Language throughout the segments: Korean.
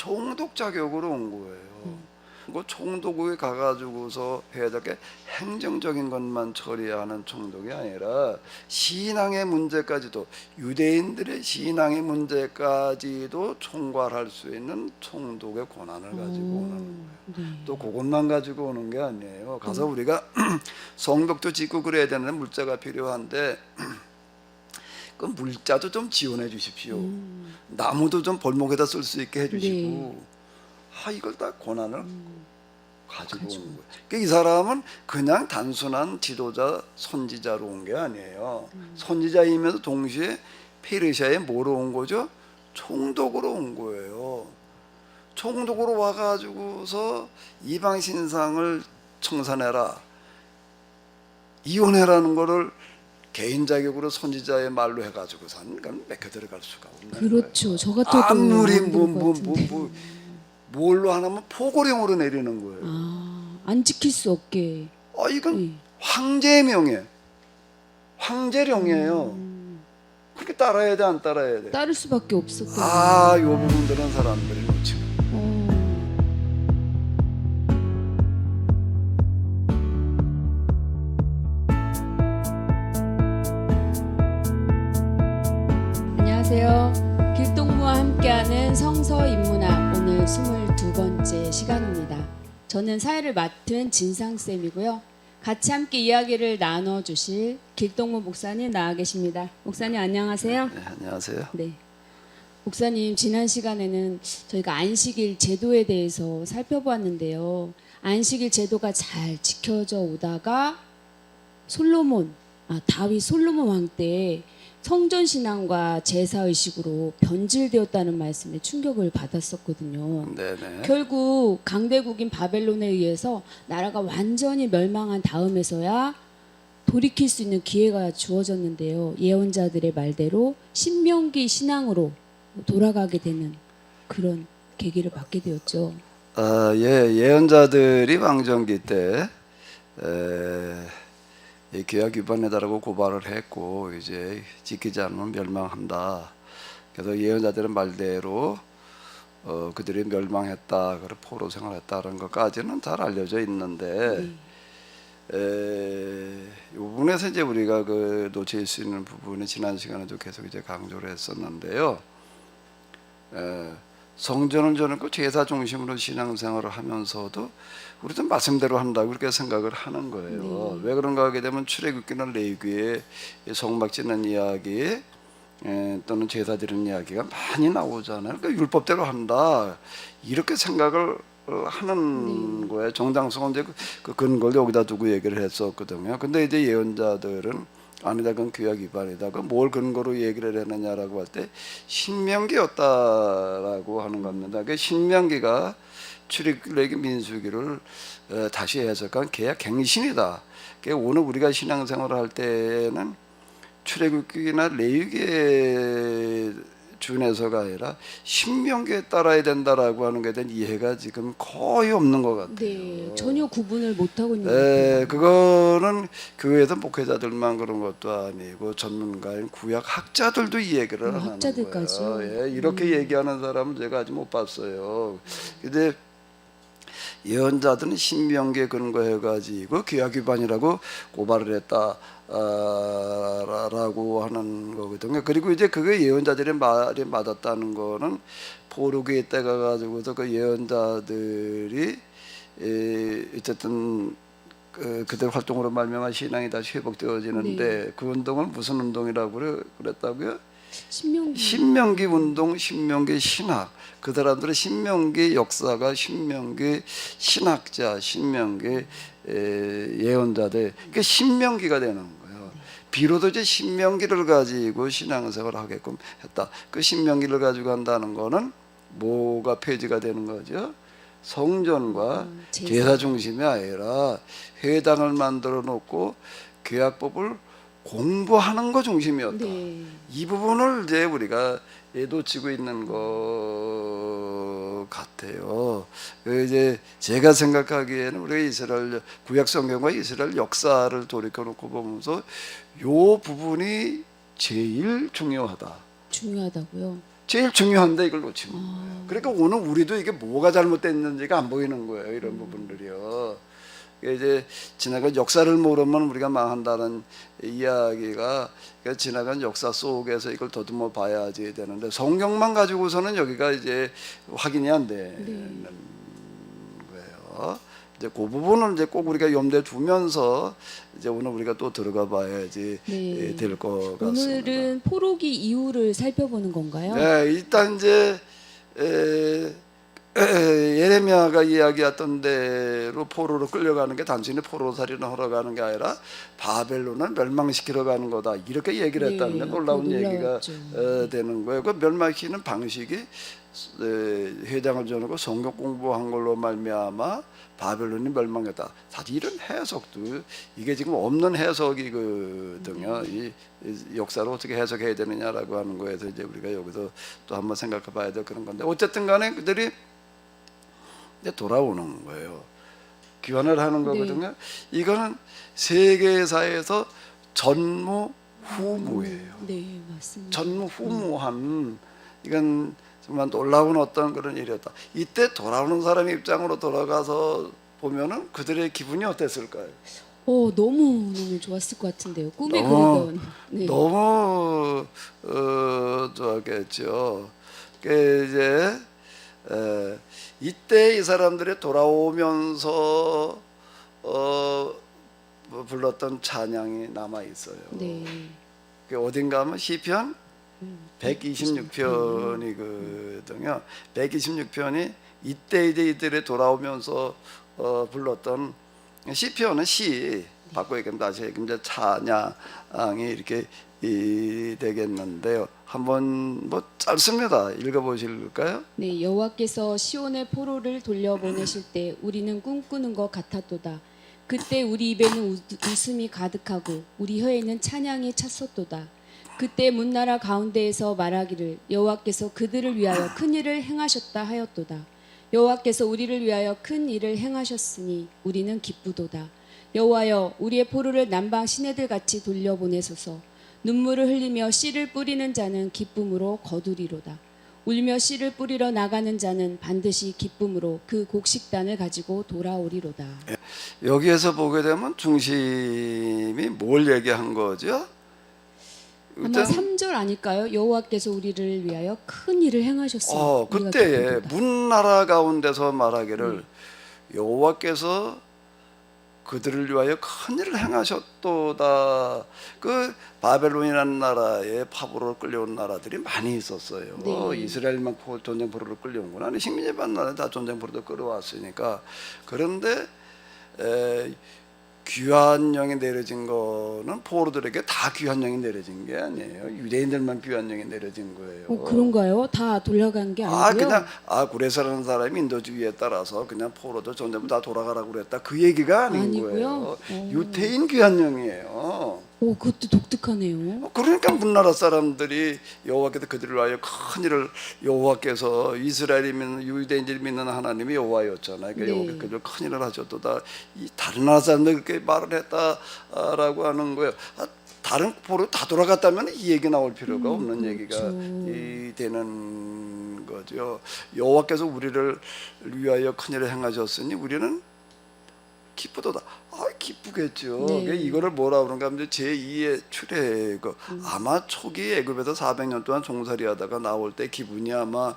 총독 자격으로 온 거예요. 그 총독에 가가지고서 해야 될 게 행정적인 것만 처리하는 총독이 아니라 신앙의 문제까지도, 유대인들의 신앙의 문제까지도 총괄할 수 있는 총독의 권한을 가지고 오는 거예요. 또 그것만 가지고 오는 게 아니에요. 가서 우리가 성벽도 짓고 그래야 되는데 물자가 필요한데 그 물자도 좀 지원해 주십시오. 나무도 좀 벌목에다 쓸 수 있게 해주시고. 이걸 다 권한을 가지고 오는 거예요. 그러니까 이 사람은 그냥 단순한 지도자, 선지자로 온 게 아니에요. 선지자이면서 동시에 페르시아에 뭐로 온 거죠? 총독으로 온 거예요. 총독으로 와가지고서 이방 신상을 청산해라, 이혼해라는 거를 개인 자격으로 선지자의 말로 해가지고선 맥혀 들어갈 수가 없는 거예요. 그렇죠. 저 같아도 아무리 안 되는 것 같은데. 뭘로 하나면 포고령으로 내리는 거예요. 안 지킬 수 없게. 이건 황제의 명예, 황제령이에요. 그렇게 따라야 돼, 안 따라야 돼? 따를 수밖에 없었던. 이 부분들은 사람들이 놓치고. 안녕하세요. 길동무와 함께하는 성서인문학, 오늘 22번째 시간입니다. 저는 사회를 맡은 진상쌤이고요. 같이 함께 이야기를 나눠주실 길동무 목사님 나와 계십니다. 목사님 안녕하세요. 네, 안녕하세요. 네. 목사님, 지난 시간에는 저희가 안식일 제도에 대해서 살펴보았는데요. 안식일 제도가 잘 지켜져 오다가 다윗 솔로몬 왕 때 성전 신앙과 제사 의식으로 변질되었다는 말씀에 충격을 받았었거든요. 네네. 결국 강대국인 바벨론에 의해서 나라가 완전히 멸망한 다음에서야 돌이킬 수 있는 기회가 주어졌는데요. 예언자들의 말대로 신명기 신앙으로 돌아가게 되는 그런 계기를 받게 되었죠. 예언자들이 왕정기 때 이 규약 위반이다라고 고발을 했고, 이제 지키지 않으면 멸망한다. 그래서 예언자들의 말대로 그들이 멸망했다, 그리고 포로 생활했다는 것까지는 잘 알려져 있는데, 이 부분에서 이제 우리가 놓칠 수 있는 부분이 지난 시간에도 계속 이제 강조를 했었는데요. 성전을 저는 제사 중심으로 신앙생활을 하면서도 우리도 말씀대로 한다고 그렇게 생각을 하는 거예요. 왜 그런가 하게 되면 출애굽기나 레위기에 성막 짓는 이야기 또는 제사 드리는 이야기가 많이 나오잖아요. 그러니까 율법대로 한다, 이렇게 생각을 하는 거예요. 정당성은 이제 그 근거를 여기다 두고 얘기를 했었거든요. 근데 이제 예언자들은 아니다, 그건 규약 위반이다. 그 뭘 근거로 얘기를 했느냐라고 할 때 신명기였다라고 하는 겁니다. 그 신명기가 출애굽기 민수기를 다시 해석한 개약 갱신이다. 오늘 우리가 신앙생활을 할 때는 출애굽기나 레위기에 준해서가 아니라 신명기에 따라야 된다라고 하는 것에 대한 이해가 지금 거의 없는 것 같아요. 네, 전혀 구분을 못 하고 있는 것 같아요. 그거는 교회에서 목회자들만 그런 것도 아니고 전문가인 구약학자들도 이 얘기를 하는 학자들까지요? 거예요. 이렇게 얘기하는 사람은 제가 아직 못 봤어요. 근데 예언자들은 신명기에 근거해가지고 규약 위반이라고 고발을 했다. 라고 하는 거거든요. 그리고 이제 그게 예언자들의 말이 맞았다는 거는 포로기에 때가 가지고서 그 예언자들이 어쨌든 그들 활동으로 말미암아 신앙이 다시 회복되어지는데, 그 운동은 무슨 운동이라고 그랬다고요? 신명기 운동, 신명기 신학. 그 사람들은 신명기 역사가 신명기 신학자, 신명기 예언자들, 그러니까 신명기가 되는 거예요. 비로소 이제 신명기를 가지고 신앙생활을 하게끔 했다. 그 신명기를 가지고 한다는 거는 뭐가 폐지가 되는 거죠? 성전과 제사 중심이 아니라 회당을 만들어 놓고 규약법을 공부하는 거 중심이었다. 이 부분을 이제 우리가 놓치고 있는 것 같아요. 이제 제가 생각하기에는 우리가 이스라엘 구약 성경과 이스라엘 역사를 돌이켜 놓고 보면서 요 부분이 제일 중요하다. 중요하다고요? 제일 중요한데 이걸 놓치는 거예요. 그러니까 오늘 우리도 이게 뭐가 잘못됐는지가 안 보이는 거예요. 이런 부분들이요. 이제 지나간 역사를 모르면 우리가 망한다는 이야기가 지나간 역사 속에서 이걸 더듬어 봐야지 되는데 성경만 가지고서는 여기가 이제 확인이 안 되는 거예요. 이제 그 부분을 이제 꼭 우리가 염두에 두면서 이제 오늘 우리가 또 들어가 봐야지 네. 될 것 같습니다. 오늘은 포로기 이유를 살펴보는 건가요? 네, 일단 이제 예레미야가 이야기했던 대로 포로로 끌려가는 게 단순히 포로살이를 하러 가는 게 아니라 바벨론을 멸망시키러 가는 거다 이렇게 얘기를 네, 했다는 게 놀라운 그거 얘기가 놀라웠죠. 되는 거예요. 그 멸망시키는 방식이 회당을 지어놓고 성경 공부한 걸로 말미암아 바벨론이 멸망했다. 사실 이런 해석도 이게 지금 없는 해석이거든요. 이 역사를 어떻게 해석해야 되느냐라고 하는 거에서 이제 우리가 여기서 또 한번 생각해봐야 될 그런 건데 어쨌든 간에 그들이 이제 돌아오는 거예요. 귀환을 하는 거거든요. 이거는 세계사에서 전무후무예요. 네, 맞습니다. 전무후무한 이건 정말 놀라운 어떤 그런 일이었다. 이때 돌아오는 사람 입장으로 돌아가서 보면은 그들의 기분이 어땠을까요? 너무 좋았을 것 같은데요. 꿈에 너무 그리던. 네. 너무 좋았겠죠. 그 이제 이때 이 사람들이 돌아오면서 불렀던 찬양이 남아 있어요. 네. 그 어딘가 하면 시편 126편이거든요. 126편이 이때 이들이 돌아오면서 불렀던 시편은 시 바꿔 얘기하면 다시 얘기하면 찬양이 이렇게 되겠는데요. 한번 뭐 짧습니다. 읽어보실까요? 네, 여호와께서 시온의 포로를 돌려보내실 때 우리는 꿈꾸는 것 같았도다. 그때 우리 입에는 웃음이 가득하고 우리 혀에는 찬양이 찼었도다. 그때 문나라 가운데에서 말하기를 여호와께서 그들을 위하여 큰 일을 행하셨다 하였도다. 여호와께서 우리를 위하여 큰 일을 행하셨으니 우리는 기쁘도다. 여호와여 우리의 포로를 남방 시내들 같이 돌려보내소서. 눈물을 흘리며 씨를 뿌리는 자는 기쁨으로 거두리로다. 울며 씨를 뿌리러 나가는 자는 반드시 기쁨으로 그 곡식단을 가지고 돌아오리로다. 여기에서 보게 되면 중심이 뭘 얘기한 거죠? 아마 일단 3절 아닐까요? 여호와께서 우리를 위하여 큰 일을 행하셨으니 우리가 그때에 기쁘도다. 문나라 가운데서 말하기를 여호와께서 그들을 위하여 큰 일을 행하셨도다. 그 바벨론이라는 나라에 파브로로 끌려온 나라들이 많이 있었어요. 네. 이스라엘만 전쟁 포로로 끌려온 건 아니 식민지반 나라 다 전쟁 포로로 끌어왔으니까. 그런데 귀환령이 내려진 거는 포로들에게 다 귀환령이 내려진 게 아니에요. 유대인들만 귀환령이 내려진 거예요. 그런가요? 다 돌아간 게 아니고요. 그냥 구레사라는 사람이 인도주의에 따라서 그냥 포로들 전부 다 돌아가라고 그랬다. 그 얘기가 아닌 아니고요. 거예요. 유태인 귀환령이에요. 그것도 독특하네요. 그러니까 문나라 사람들이 여호와께서 그들을 위하여 큰 일을 여호와께서 이스라엘이 믿는 유대인들이 믿는 하나님이 여호와였잖아요. 그러니까 네. 여호와께서 그들 큰 일을 하셨도다. 이 다른 나라 사람들 그렇게 말을 했다라고 하는 거예요. 다른 포로 다 돌아갔다면 이 얘기 나올 필요가 없는 그렇죠. 얘기가 되는 거죠. 여호와께서 우리를 위하여 큰 일을 행하셨으니 우리는 기쁘도다. 기쁘겠죠. 네. 이거를 뭐라 그런가 하면 제2의 출애굽. 아마 초기 애굽에서 400년 동안 종살이하다가 나올 때 기분이 아마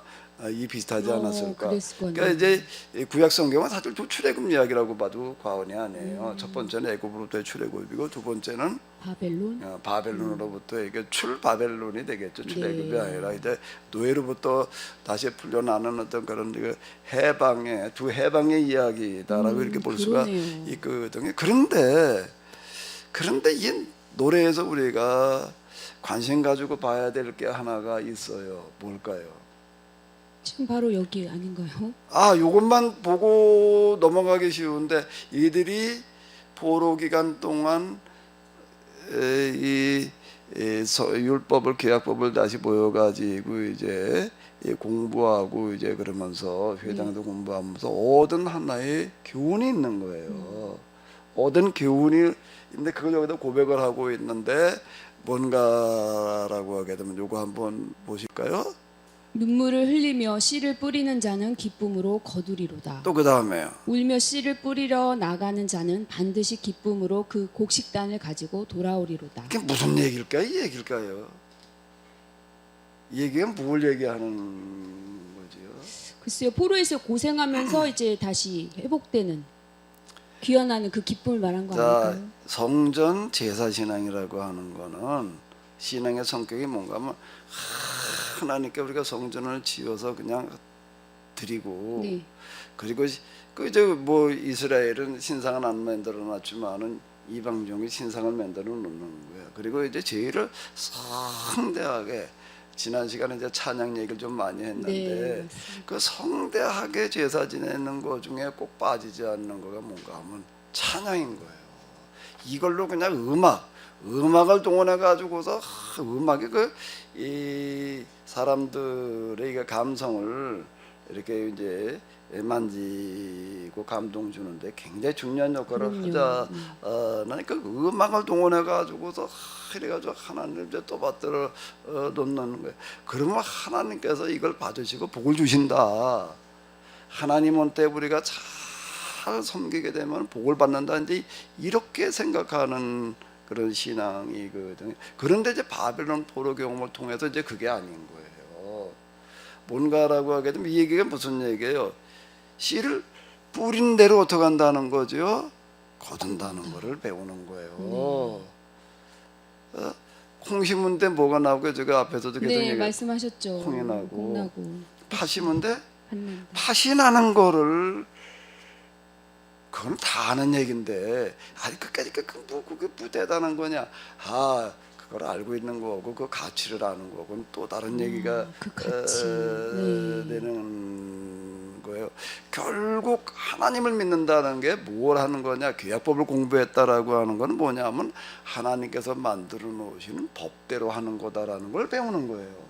이 비슷하지 않았을까. 그랬을 거네요. 그러니까 이제 구약 성경은 사실 또 출애굽 이야기라고 봐도 과언이 아니에요. 첫 번째는 애굽으로부터의 출애굽이고 두 번째는 바벨론. 바벨론으로부터 이게 출바벨론이 되겠죠. 출애굽이 네. 아니라 이제 노예로부터 다시 풀려나는 어떤 그런 해방의 두 해방의 이야기다라고 이렇게 볼 수가 그러네요. 있거든요. 그런데 이 노래에서 우리가 관심 가지고 봐야 될 게 하나가 있어요. 뭘까요? 지금 바로 여기 아닌가요? 요것만 보고 넘어가기 쉬운데 이들이 포로 기간 동안 이 율법을 계약법을 다시 모여가지고 이제 공부하고 이제 그러면서 회당도 공부하면서 얻은 하나의 교훈이 있는 거예요. 얻은 교훈이 있는데 그걸 여기다 고백을 하고 있는데 뭔가라고 하게 되면 요거 한번 보실까요? 눈물을 흘리며 씨를 뿌리는 자는 기쁨으로 거두리로다. 또 그 다음에요. 울며 씨를 뿌리러 나가는 자는 반드시 기쁨으로 그 곡식단을 가지고 돌아오리로다. 이게 무슨 얘기일까요? 이 얘기일까요? 이 얘기가 뭘 얘기하는 거지요? 글쎄요, 포로에서 고생하면서 이제 다시 회복되는 귀환하는 그 기쁨을 말한 거 자, 아닐까요? 성전 제사 신앙이라고 하는 거는 신앙의 성격이 뭔가 하면 하나님께 우리가 성전을 지어서 그냥 드리고 네. 그리고 그 이제 뭐 이스라엘은 신상은 안 만들어 놨지만은 이방종이 신상을 만들어 놓는 거예요. 그리고 이제 제일을 성대하게 지난 시간에 이제 찬양 얘기를 좀 많이 했는데 네, 맞습니다. 그 성대하게 제사 지내는 거 중에 꼭 빠지지 않는 거가 뭔가 하면 찬양인 거예요. 이걸로 그냥 음악을 동원해 가지고서 음악이 그 이 사람들의 그 감성을 이렇게 이제 만지고 감동 주는데 굉장히 중요한 역할을 그럼요. 하자는 그 음악을 동원해 가지고서 이래가지고 하나님 이제 또 받들어 놓는 거예요. 그러면 하나님께서 이걸 받으시고 복을 주신다. 하나님한테 우리가 잘 섬기게 되면 복을 받는다. 이제 이렇게 생각하는 그런 신앙이거든요. 그런데 이제 바벨론 포로 경험을 통해서 이제 그게 아닌 거예요. 뭔가라고 하게 되면 이 얘기가 무슨 얘기예요? 씨를 뿌린 대로 어떻게 한다는 거죠? 거둔다는 거를 배우는 거예요. 콩 심은 데 뭐가 나오고 제가 앞에서도 계속 네, 얘기했죠. 말씀하셨죠. 콩이 나고. 콩 나고 팥 심은 데 팥난다. 팥이 나는 거를 그건 다 아는 얘긴데 아니 끝까지 그게 뭐 대단한 거냐? 아 그걸 알고 있는 거고 그 가치를 아는 거고는 또 다른 얘기가 그 가치. 네. 되는 거예요. 결국 하나님을 믿는다는 게 뭘 하는 거냐? 규약법을 공부했다라고 하는 건 뭐냐면 하나님께서 만들어 놓으시는 법대로 하는 거다라는 걸 배우는 거예요.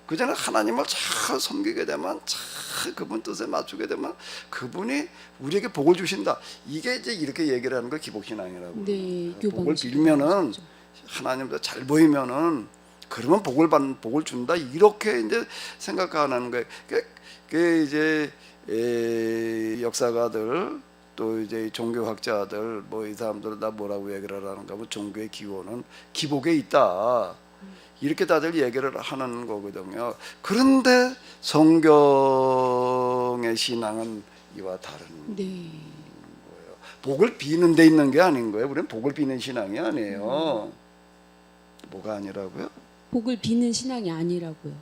그전에 하나님을 잘 섬기게 되면 잘 그분 뜻에 맞추게 되면 그분이 우리에게 복을 주신다. 이게 이제 이렇게 얘기를 하는 거 기복신앙이라고. 네, 복을 교방식으로 빌면은 하셨죠. 하나님도 잘 보이면은 그러면 복을 준다. 이렇게 이제 생각하는 거예요. 그 이제 역사가들 또 이제 종교학자들 뭐 이 사람들은 다 뭐라고 얘기를 하는가 하면 종교의 기원은 기복에 있다. 이렇게 다들 얘기를 하는 거거든요. 그런데 성경의 신앙은 이와 다른 네. 거예요. 복을 비는 데 있는 게 아닌 거예요. 우리는 복을 비는 신앙이 아니에요. 뭐가 아니라고요? 복을 비는 신앙이 아니라고요.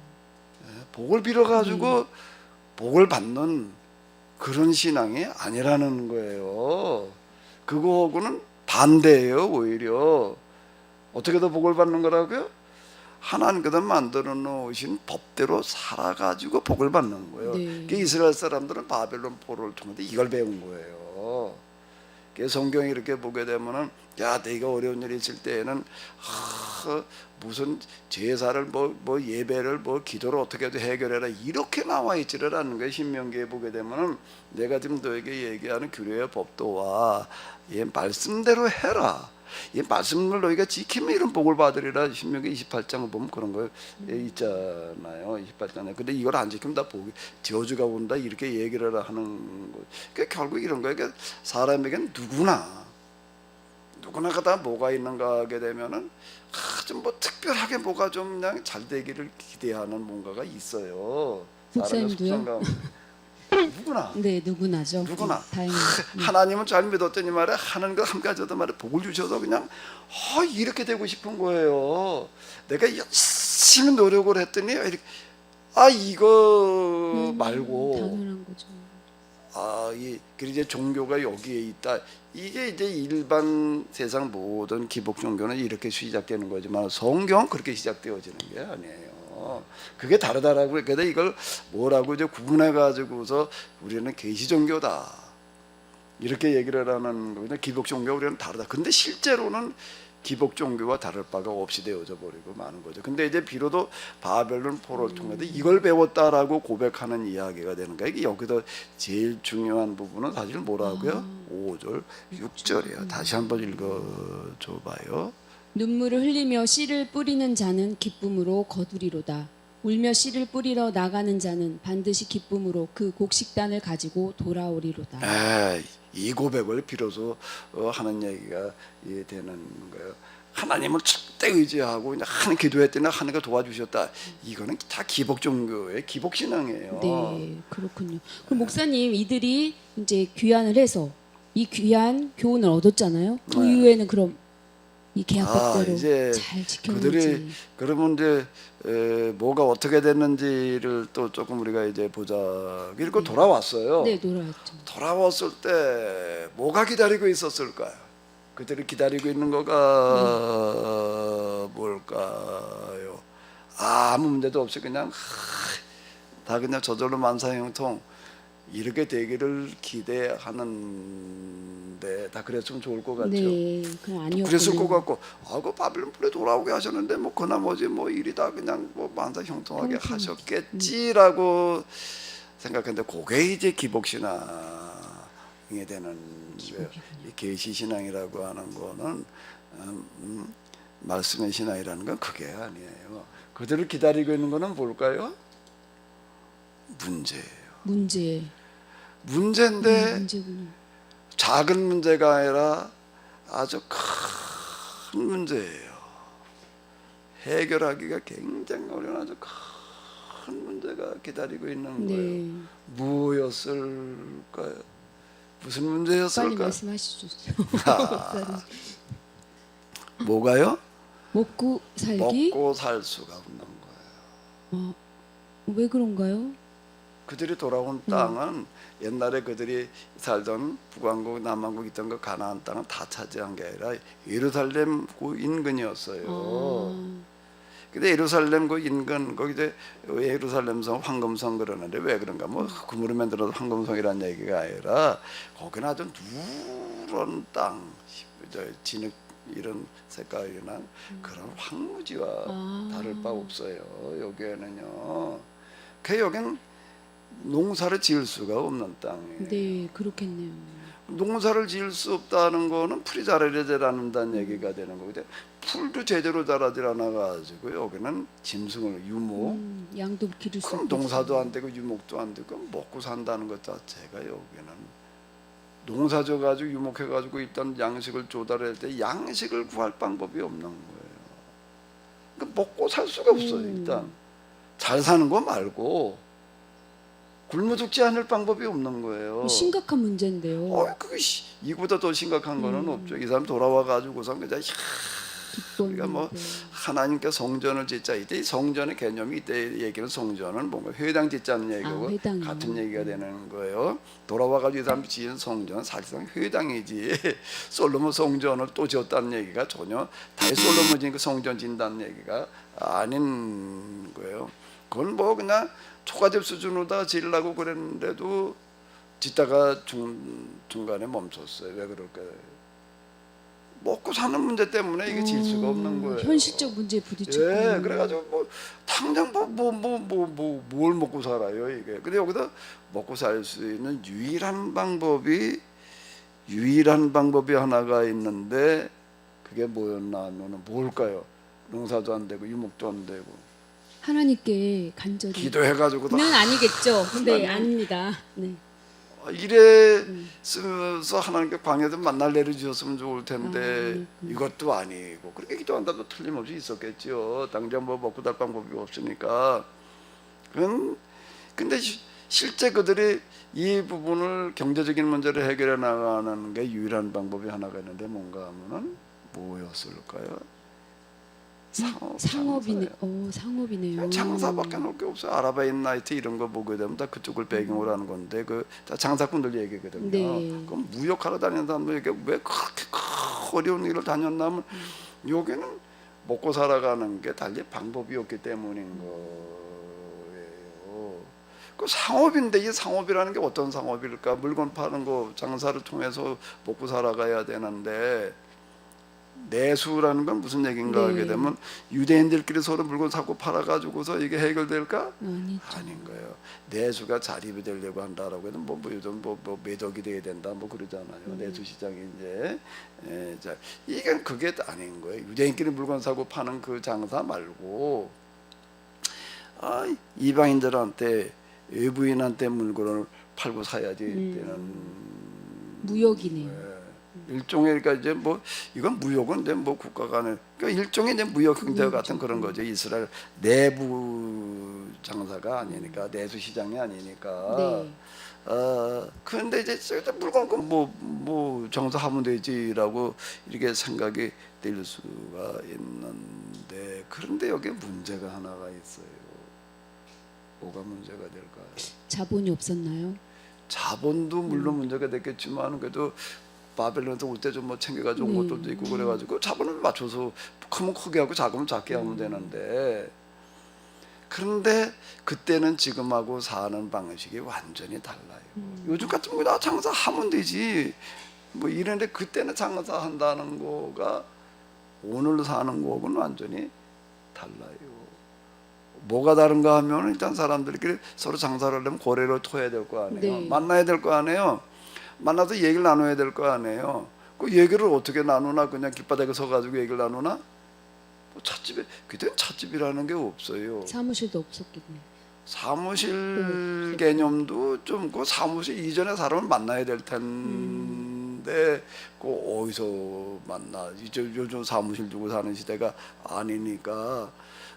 복을 빌어 가지고 복을 받는 그런 신앙이 아니라는 거예요. 그거하고는 반대예요. 오히려 어떻게 더 복을 받는 거라고요? 하나님께서 만들어 놓으신 법대로 살아가지고 복을 받는 거예요. 네. 그 이스라엘 사람들은 바벨론 포로를 통해서 이걸 배운 거예요. 그 성경이 이렇게 보게 되면은 야 내가 어려운 일이 있을 때에는 무슨 제사를 뭐 예배를 뭐 기도를 어떻게 해도 해결해라 이렇게 나와 있지를 않는 거예요. 신명기에 보게 되면은 내가 지금 너에게 얘기하는 규례의 법도와 이 말씀대로 해라. 이 말씀을 너희가 지키면 이런 복을 받으리라. 신명기 28장을 보면 그런 거 있잖아요. 28장에. 근데 이걸 안 지키면 다 복이 저주가 온다 이렇게 얘기를 하는 거. 그러니까 결국 이런 거예요. 그러니까 사람에게는 누구나가 다 뭐가 있는가 하게 되면은 좀 뭐 특별하게 뭐가 좀 그냥 잘 되기를 기대하는 뭔가가 있어요. 사람의 목사님도요? 속성 가운데. 누구나. 네, 누구나죠. 누구나. 다행히. 하나님은 잘 믿었더니 말이야 하는 거 한 가지도 말이야 복을 주셔서 그냥 이렇게 되고 싶은 거예요. 내가 열심히 노력을 했더니 이렇게 이거 말고 당연한 거죠. 그리고 이제 종교가 여기에 있다. 이게 이제 일반 세상 모든 기복 종교는 이렇게 시작되는 거지만 성경은 그렇게 시작되어지는 게 아니에요. 그게 다르다라고 그러니까 이걸 뭐라고 이제 구분해 가지고서 우리는 계시 종교다 이렇게 얘기를 하는 거거든요. 기복 종교 우리는 다르다. 근데 실제로는 기복 종교와 다를 바가 없이 되어져 버리고 마는 거죠. 근데 이제 비로소 바벨론 포로를 통해서 이걸 배웠다라고 고백하는 이야기가 되는 거예요. 이게 여기서 제일 중요한 부분은 사실 뭐라고요? 5절, 6절이야. 다시 한번 읽어줘 봐요. 눈물을 흘리며 씨를 뿌리는 자는 기쁨으로 거두리로다. 울며 씨를 뿌리러 나가는 자는 반드시 기쁨으로 그 곡식단을 가지고 돌아오리로다. 이 고백을 비로소 하는 얘기가 되는 거예요. 하나님을 절대 의지하고 그냥 하는 기도했더니 하나님가 도와주셨다. 이거는 다 기복 종교의 기복 신앙이에요. 네, 그렇군요. 그럼 목사님 이들이 이제 귀환을 해서 이 귀한 교훈을 얻었잖아요. 그 이후에는 그럼 이 계약법대로 이제 잘 지켰는지. 그들이 그러면 이제 뭐가 어떻게 됐는지를 또 조금 우리가 이제 보자. 그리고 돌아왔어요. 네, 돌아왔죠. 돌아왔을 때 뭐가 기다리고 있었을까요? 그들이 기다리고 있는 거가 뭘까요? 아무 문제도 없이 그냥 다 그냥 저절로 만사형통 이렇게 되기를 기대하는데 다 그랬으면 좋을 것 같죠. 네, 그건 아니었군요. 그랬을 것 같고, 그 바빌론불에 돌아오게 하셨는데 뭐 그나머지 뭐 일이 다 그냥 뭐 만사형통하게 하셨겠지라고 생각했는데 그게 이제 기복신앙이 되는 거예요. 이 계시신앙이라고 하는 거는 말씀의 신앙이라는 건 그게 아니에요. 그들을 기다리고 있는 거는 뭘까요? 문제예요. 문제인데 문제군요. 작은 문제가 아니라 아주 큰 문제예요. 해결하기가 굉장히 어려운 아주 큰 문제가 기다리고 있는 거예요. 네. 무엇이었을까요? 무슨 빨리 문제였을까요? 말씀하시죠. 뭐가요? 먹고 살기? 먹고 살 수가 없는 거예요. 왜 그런가요? 그들이 돌아온 땅은 옛날에 그들이 살던 북왕국, 남왕국 있던 그 가나안 땅은 다 차지한 게 아니라 예루살렘 그 인근이었어요. 근데 예루살렘 그 인근 거기 이제 예루살렘성 황금성 그러는데 왜 그런가? 뭐 금으로 만들어서 황금성이라는 얘기가 아니라 거기는 아주 누런 땅, 진흙 이런 색깔이나 그런 황무지와 다를 바 없어요. 여기에는요. 그 여긴 농사를 지을 수가 없는 땅이에요. 네, 그렇겠네요. 농사를 지을 수 없다는 거는 풀이 자라지 않는다는 얘기가 되는 거거든요. 풀도 제대로 자라지 않아 가지고 여기는 짐승을 유목, 양도 기를 수 그럼 없고. 농사도 안 되고 유목도 안 되고 먹고 산다는 것 자체가 여기는 농사져 가지고 유목해 가지고 있던 양식을 조달할 때 양식을 구할 방법이 없는 거예요. 그러니까 먹고 살 수가 없어요. 일단 잘 사는 거 말고 굶어 죽지 않을 방법이 없는 거예요. 심각한 문제인데요. 그게 이보다 더 심각한 거는 없죠. 이 사람 돌아와 가지고선 그냥 우리가 뭐 하나님께 성전을 짓자 이때 이 성전의 개념이 이때 얘기는 성전은 뭔가 회당 짓자는 얘기고 회당이요. 같은 얘기가 되는 거예요. 돌아와 가지고 이 사람 지은 성전은 사실상 회당이지 솔로몬 성전을 또 지었다는 얘기가 전혀 다시 솔로몬 지은 그 성전 짓는다는 얘기가 아닌 거예요. 그건 뭐 그냥 초가집 수준으로 다 지으려고 그랬는데도 짓다가 중간에 멈췄어요. 왜 그럴까요? 먹고 사는 문제 때문에 이게 질 수가 없는 거예요. 현실적 문제에 부딪혔군요. 그래가지고 뭐 당장 뭘 먹고 살아요 이게. 근데 여기다 먹고 살 수 있는 유일한 방법이 하나가 있는데 그게 뭐였나 하면은 뭘까요? 농사도 안 되고 유목도 안 되고. 하나님께 간절히 기도해가지고 그는 아니겠죠. 근데 아닙니다. 네. 이래서 하나님께 광야에서 만날 내려주셨으면 좋을 텐데 이것도 아니고 그렇게 기도한다도 틀림없이 있었겠죠. 당장 뭐 먹고 살 방법이 없으니까. 근데 실제 그들이 이 부분을 경제적인 문제를 해결해 나가는 게 유일한 방법이 하나가 있는데 뭔가 하면은 뭐였을까요? 상업이네요. 장사밖에 할 게 없어요. 아라바인 나이트 이런 거 보게 되면 다 그쪽을 배경으로 하는 건데 그 다 장사꾼들 얘기거든요. 네. 그럼 무역하러 다니는 사람들에게 왜 그렇게 어려운 일을 다녔냐면 여기는 먹고 살아가는 게 달리 방법이 없기 때문인 거예요. 그 상업인데 이 상업이라는 게 어떤 상업일까? 물건 파는 거 장사를 통해서 먹고 살아가야 되는데 내수라는 건 무슨 얘기인가 하게 되면 유대인들끼리 서로 물건 사고 팔아가지고서 이게 해결될까? 아닌 거예요. 내수가 자립이 되려고 한다라고 해도 뭐 요즘 뭐 매덕이 돼야 된다 뭐 그러잖아요. 내수 시장이 이제 자 이게 그게 아닌 거예요. 유대인끼리 물건 사고 파는 그 장사 말고 이방인들한테 외부인한테 물건을 팔고 사야지 되는 무역이네요. 일종의 그러니까 이제 뭐 이건 무역은 이제 뭐 국가 간에 그러니까 일종의 이제 무역 행태 같은 그런 거죠. 이스라엘 내부 장사가 아니니까 내수 시장이 아니니까. 네. 그런데 이제 물건 뭐 장사하면 되지라고 이렇게 생각이 들 수가 있는데 그런데 여기에 문제가 하나가 있어요. 뭐가 문제가 될까요? 자본이 없었나요? 자본도 물론 문제가 됐겠지만 그래도 바벨론에서 올 때 좀 뭐 챙겨가지고 온 것도 있고 그래가지고 자본을 맞춰서 크면 크게 하고 작으면 작게 하면 되는데 그런데 그때는 지금하고 사는 방식이 완전히 달라요. 요즘 같은 거나 장사하면 되지 뭐 이런데 그때는 장사한다는 거가 오늘 사는 거하고는 완전히 달라요. 뭐가 다른가 하면 일단 사람들끼리 서로 장사를 하려면 거래를 터야 될 거 아니에요. 네. 만나야 될 거 아니에요. 만나서 얘기를 나눠야 될 거 아니에요. 그 얘기를 어떻게 나누나 그냥 길바닥에 서가지고 얘기를 나누나? 뭐 찻집에 그때는 찻집이라는 게 없어요. 사무실도 없었겠네요. 사무실 개념도 좀 그 사무실 이전에 사람을 만나야 될 텐데 그 어디서 만나? 이제 요즘 사무실 두고 사는 시대가 아니니까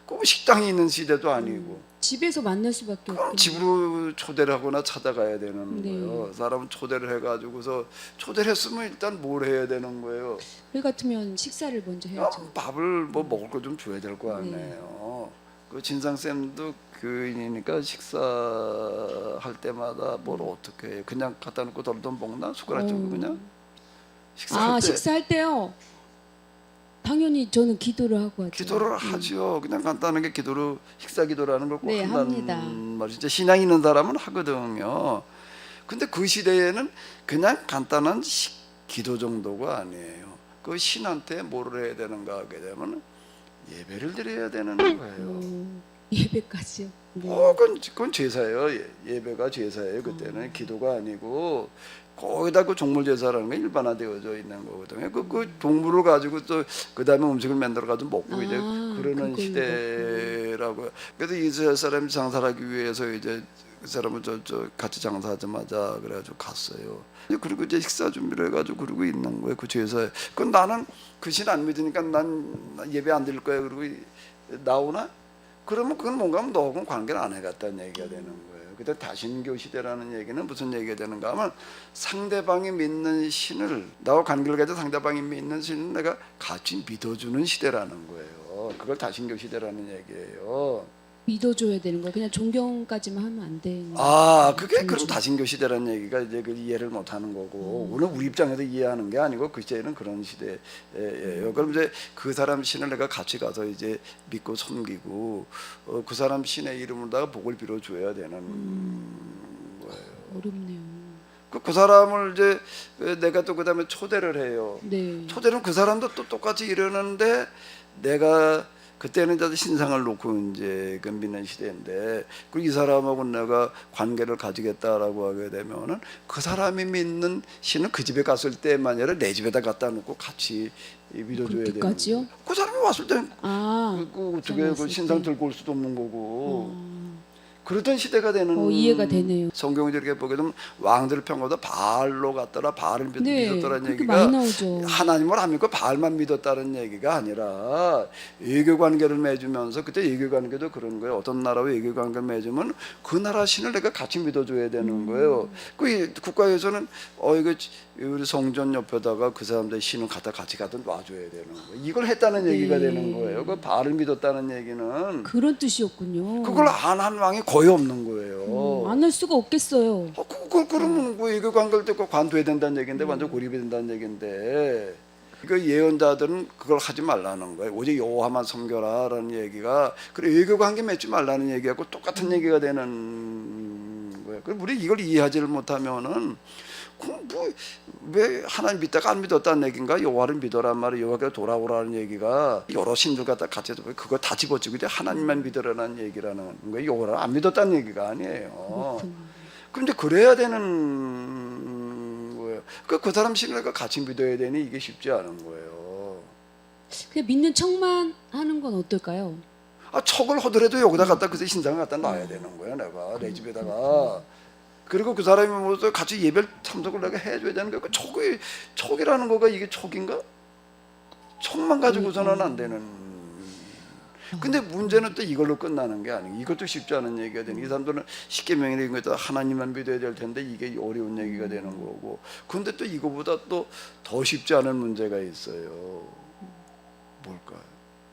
그 식당이 있는 시대도 아니고 집에서 만날 수밖에 그럼 없겠네요. 집으로 초대를 하거나 찾아가야 되는 네. 거예요. 사람은 초대를 해가지고서 초대를 했으면 일단 뭘 해야 되는 거예요. 그 같으면 식사를 먼저 해야죠. 밥을 뭐 먹을 거 좀 줘야 될 거 네. 아니에요. 그 진상 쌤도 교인이니까 식사할 때마다 뭘 어떻게 해요? 그냥 갖다 놓고 덜덜 먹나? 숟가락 좀 그냥 식사할 때 식사할 때요. 당연히 저는 기도를 하고 하죠. 기도를 하죠. 그냥 간단하게 기도로 식사 기도라는 걸 꼭 네, 합니다. 한다는 말이 진짜 신앙 있는 사람은 하거든요. 근데 그 시대에는 그냥 간단한 기도 정도가 아니에요. 그 신한테 뭐를 해야 되는가 하게 되면 예배를 드려야 되는 거예요. 예배까지요. 네. 그건 제사예요. 예배가 제사예요. 그때는 기도가 아니고 거기다 그 종물 제사라는 게 일반화되어져 있는 거거든요. 그 종물을 가지고 또 그 다음에 음식을 만들어 가지고 먹고 이제 그러는 그걸 시대라고. 그래서 이스라엘 사람이 장사하기 위해서 이제 그 사람은 저 같이 장사하자마자 그래가지고 갔어요. 그리고 이제 식사 준비를 해가지고 그러고 있는 거예요. 그 제사에. 그 나는 그 신 안 믿으니까 난 예배 안 드릴 거야. 그러고 나오나? 그러면 그건 뭔가 하면 너하고는 관계를 안 해갔다는 얘기가 되는 거예요. 그때 다신교 시대라는 얘기는 무슨 얘기가 되는가 하면 상대방이 믿는 신을 나와 관계를 가져 상대방이 믿는 신을 내가 같이 믿어주는 시대라는 거예요. 그걸 다신교 시대라는 얘기예요. 믿어줘야 되는 거. 그냥 존경까지만 하면 안 되는. 그게 그럼 다신교 시대라는 얘기가 이제 그 이해를 못하는 거고 오늘 우리 입장에서 이해하는 게 아니고 그 시대는 그런 시대예요. 그럼 이제 그 사람 신을 내가 같이 가서 이제 믿고 섬기고 그 사람 신의 이름으로다가 복을 빌어줘야 되는 거예요. 어렵네요. 그 사람을 이제 내가 또 그다음에 초대를 해요. 네. 초대는 그 사람도 또 똑같이 이러는데 내가 그때는 이제 신상을 놓고 이제 그 믿는 시대인데 그리고 이 사람하고 내가 관계를 가지겠다라고 하게 되면은 그 사람이 믿는 신은 그 집에 갔을 때만 아니라 내 집에다 갖다 놓고 같이 믿어줘야 되는 그렇게까지요? 거예요. 그 사람이 왔을 땐 어떻게 그 왔을 신상 때. 들고 올 수도 없는 거고 그러던 시대가 되는 이해가 되네요. 성경을 이렇게 보게 되면 왕들 평가도 바알로 갔더라 바알을 믿었더라는 그렇게 얘기가 많이 나오죠. 하나님을 안 믿고 바알만 믿었다는 얘기가 아니라 외교 관계를 맺으면서 그때 외교 관계도 그런 거예요. 어떤 나라와 외교 관계를 맺으면 그 나라 신을 내가 같이 믿어줘야 되는 거예요. 그 국가에서는 이거 우리 성전 옆에다가 그 사람들 신을 갖다 같이 가든 놔줘야 되는 거예요. 이걸 했다는 얘기가 되는 거예요. 그 바알을 믿었다는 얘기는 그런 뜻이었군요. 그걸 안 한 왕이 거의 없는 거예요. 안 할 수가 없겠어요. 그러면 그 외교 관계를 듣고 관둬야 된다는 얘기인데 완전 고립이 된다는 얘기인데 그 예언자들은 그걸 하지 말라는 거예요. 오직 여호와만 섬겨라라는 얘기가 그래 외교 관계 맺지 말라는 얘기하고 똑같은 얘기가 되는 거예요. 그럼 우리 이걸 이해하지를 못하면은 왜 하나님 믿다가 안 믿었다는 얘기인가? 여호와를 믿어란 말이 여호와께 돌아오라는 얘기가 여러 신들 갖다 같이 해서 그거 다 집어치고 이제 하나님만 믿으라는 얘기라는 거예요. 여호와를 안 믿었다는 얘기가 아니에요. 그런데 그래야 되는 거예요. 그 사람 신을 같이 믿어야 되니 이게 쉽지 않은 거예요. 그냥 믿는 척만 하는 건 어떨까요? 척을 하더라도 여기다 갖다 그새 신상을 갖다 놔야 되는 거야 내가 내 집에다가. 그리고 그 사람이 뭐 같이 예배 참석을 내가 해줘야 되는 거야. 그 척이라는 거가 이게 척인가? 척만 가지고서는 안 되는. 근데 문제는 또 이걸로 끝나는 게 아니고 이것도 쉽지 않은 얘기가 되는. 이 사람들은 십계명이나 이런 것도 하나님만 믿어야 될 텐데 이게 어려운 얘기가 되는 거고. 근데 또 이거보다 또 더 쉽지 않은 문제가 있어요. 뭘까요?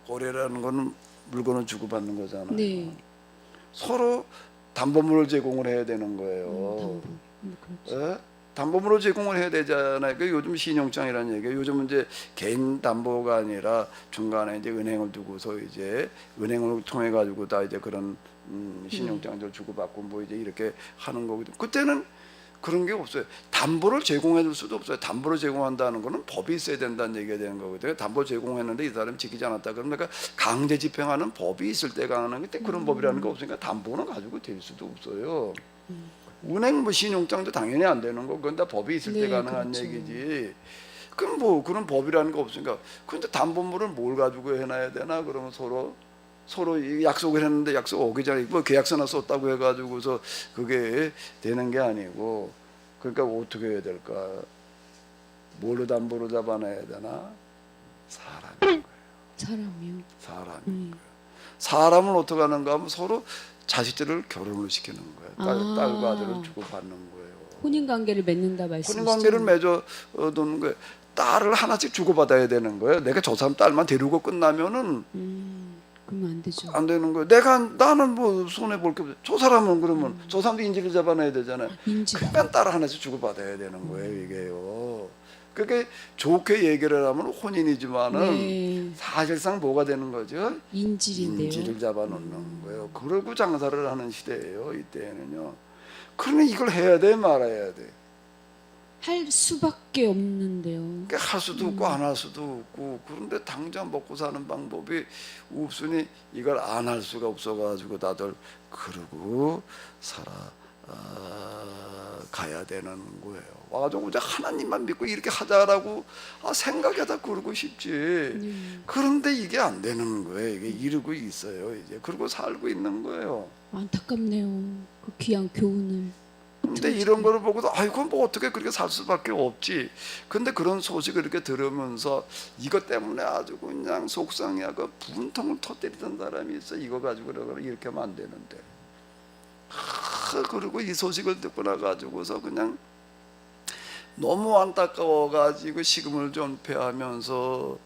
거래라는 거는 물건을 주고받는 거잖아요. 네. 서로 담보물을 제공을 해야 되는 거예요. 그렇죠. 예? 담보물을 제공을 해야 되잖아요. 그 요즘 신용장이라는 얘기예요. 요즘은 이제 개인 담보가 아니라 중간에 이제 은행을 두고서 이제 은행을 통해 가지고 다 이제 그런 신용장들 주고받고 뭐 이제 이렇게 하는 거거든요. 그때는 그런 게 없어요. 담보를 제공해 줄 수도 없어요. 담보를 제공한다는 거는 법이 있어야 된다는 얘기가 되는 거거든요. 담보 제공했는데 이 사람이 지키지 않았다 그러면 내가 강제 집행하는 법이 있을 때가 하는 게 그런 법이라는 게 없으니까 담보는 가지고 될 수도 없어요. 은행 뭐 신용장도 당연히 안 되는 거. 그건 다 법이 있을 때 네, 가능한 그렇죠. 얘기지. 그럼 뭐 그런 법이라는 거 없으니까. 근데 담보물을 뭘 가지고 해놔야 되나? 그러면 서로 이 약속을 했는데 약속 어기잖아요. 뭐 계약서나 썼다고 해가지고서 그게 되는 게 아니고. 그러니까 어떻게 해야 될까? 뭘로 담보로 잡아내야 되나? 사람인 거예요. 사람이요. 사람인 거예요. 사람을 어떻게 하는가 하면 서로 자식들을 결혼을 시키는 거예요. 딸과 아들을 주고받는 거예요. 혼인 관계를 맺는다 말씀이시죠? 혼인 관계를 맺어 두는 거예요. 딸을 하나씩 주고받아야 되는 거예요. 내가 저 사람 딸만 데리고 끝나면은 그러면 안 되죠. 안 되는 거예요. 나는 뭐 손해 볼 게 없어요. 저 사람은 그러면 저 사람도 인지를 잡아내야 되잖아요. 인지. 그러니까 딸 하나씩 주고받아야 되는 거예요. 이게요. 그렇게 좋게 얘기를 하면 혼인이지만은 네. 사실상 뭐가 되는 거죠? 인질인데요. 인지를 잡아놓는 거예요. 그러고 장사를 하는 시대예요. 이때는요. 그러면 이걸 해야 돼 말아야 돼. 할 수밖에 없는데요. 그러니까 할 수도 없고 안 할 수도 없고. 그런데 당장 먹고 사는 방법이 없으니 이걸 안 할 수가 없어가지고 다들 그러고 가야 되는 거예요. 와가지고 이제 하나님만 믿고 이렇게 하자라고 생각하다 그러고 싶지. 그런데 이게 안 되는 거예요. 이게 이러고 있어요. 이제 그러고 살고 있는 거예요. 안타깝네요. 그 귀한 교훈을. 근데 이런 거를 보고도 아이고 뭐 어떻게 그렇게 살 수밖에 없지. 근데 그런 소식을 이렇게 들으면서 이것 때문에 아주 그냥 속상해하고 분통을 터뜨리던 사람이 있어. 이거 가지고 이렇게 하면 안 되는데. 그리고 이 소식을 듣고 나가지고서 그냥 너무 안타까워가지고 식음을 전폐하면서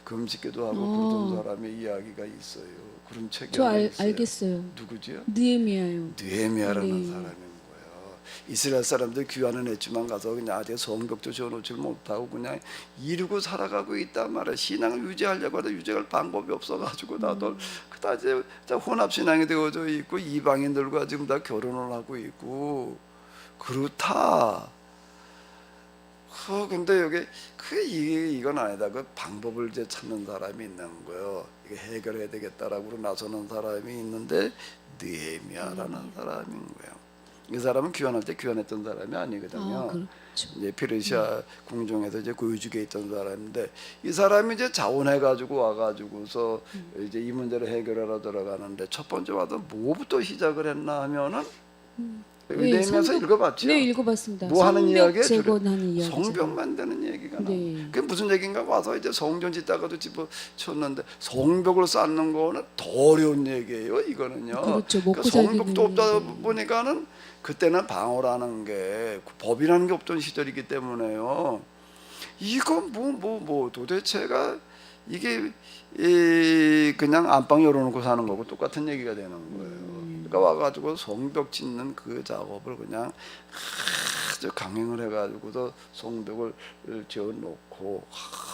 금식기도 하고 그러던 사람의 이야기가 있어요. 그런 책이 저 하나 있어요. 알겠어요. 누구지요? 느헤미야요. 느헤미야라는 네. 사람인 거예요. 이스라엘 사람들 귀환은 했지만 가서 그냥 아직 성벽도 지어놓지 못하고 그냥 이루고 살아가고 있단 말이야. 신앙을 유지하려고 하다 유지할 방법이 없어가지고 나도 그다 이제 혼합 신앙이 되어져 있고 이방인들과 지금 다 결혼을 하고 있고 그렇다. 근데 여기 이건 아니다. 그 방법을 이제 찾는 사람이 있는 거예요. 이게 해결해야 되겠다라고 나서는 사람이 있는데 느헤미야라는 사람인 거예요. 이 사람은 귀환할 때 귀환했던 사람이 아니거든요. 그렇죠. 이제 페르시아 궁정에서 이제 고유직에 있던 사람인데 이 사람이 이제 자원해가지고 와가지고서 이제 이 문제를 해결하러 들어가는데 첫 번째 와서 뭐부터 시작을 했나 하면은 느헤미야서 읽어봤죠? 네, 읽어봤습니다. 뭐 하는 성벽 이야기예요? 재건하는 이야기. 성벽 만드는 얘기가 나. 네. 그게 무슨 얘기인가 와서 이제 성전 짓다가도 집어쳤는데 성벽을 쌓는 거는 더 어려운 얘기예요. 이거는요. 그렇죠. 먹고 그러니까 살기 성벽도 없다 힘든데. 보니까는 그때는 방어라는 게 법이라는 게 없던 시절이기 때문에요. 이거 뭐 도대체가 이게 그냥 안방 열어놓고 사는 거고 똑같은 얘기가 되는 거예요. 그러니까 와가지고 성벽 짓는 그 작업을 그냥 아주 강행을 해가지고서 성벽을 지어놓고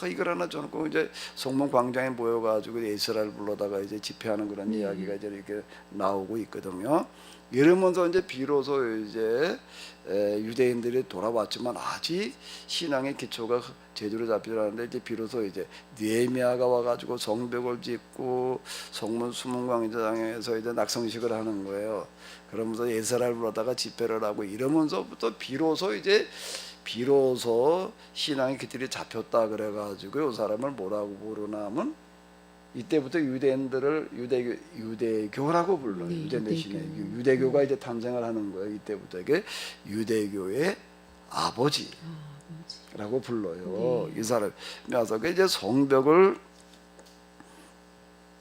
이걸 하나 저놓고 이제 성문 광장에 모여가지고 이스라엘 불러다가 이제 집회하는 그런 이야기가 이제 이렇게 나오고 있거든요. 이러면서 이제 비로소 이제 유대인들이 돌아왔지만 아직 신앙의 기초가 제대로 잡히지 않는데 이제 비로소 이제 느헤미야가 와가지고 성벽을 짓고 성문 수문광장에서 이제 낙성식을 하는 거예요. 그러면서 이스라엘 불러다가 집회를 하고 이러면서부터 비로소 신앙의 기틀이 잡혔다 그래가지고 이 사람을 뭐라고 부르나 하면 이때부터 유대인들을 유대교라고 불러요. 네, 유대 대신에 유대교. 유대교가 이제 탄생을 하는 거예요. 이때부터 이게 유대교의 아버지라고 불러요. 네. 이 사람 그래서 이제 성벽을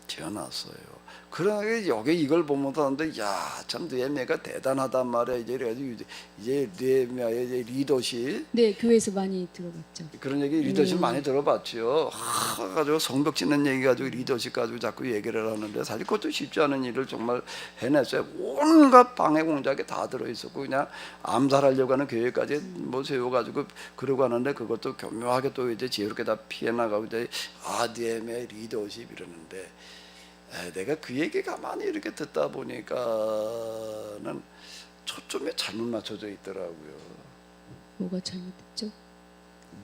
지어놨어요. 그러나 여기 이걸 보면서 하는데 야참 느헤미야가 대단하단 말이야. 이제 느헤미야의 이제 리더십 네, 교회에서 많이 들어봤죠. 그런 얘기 리더십 많이 들어봤죠. 가지고 성벽 짓는 얘기 가지고 리더십 가지고 자꾸 얘기를 하는데 사실 그것도 쉽지 않은 일을 정말 해냈어요. 온갖 방해 공작에 다 들어 있었고 그냥 암살하려고 하는 계획까지 뭐 세워가지고 그러고 하는데 그것도 교묘하게 또 이제 지혜롭게 다 피해 나가고 이제 느헤미야의 리더십 이러는데. 내가 그 얘기 가만히 이렇게 듣다 보니까는 초점이 잘못 맞춰져 있더라고요. 뭐가 잘못됐죠?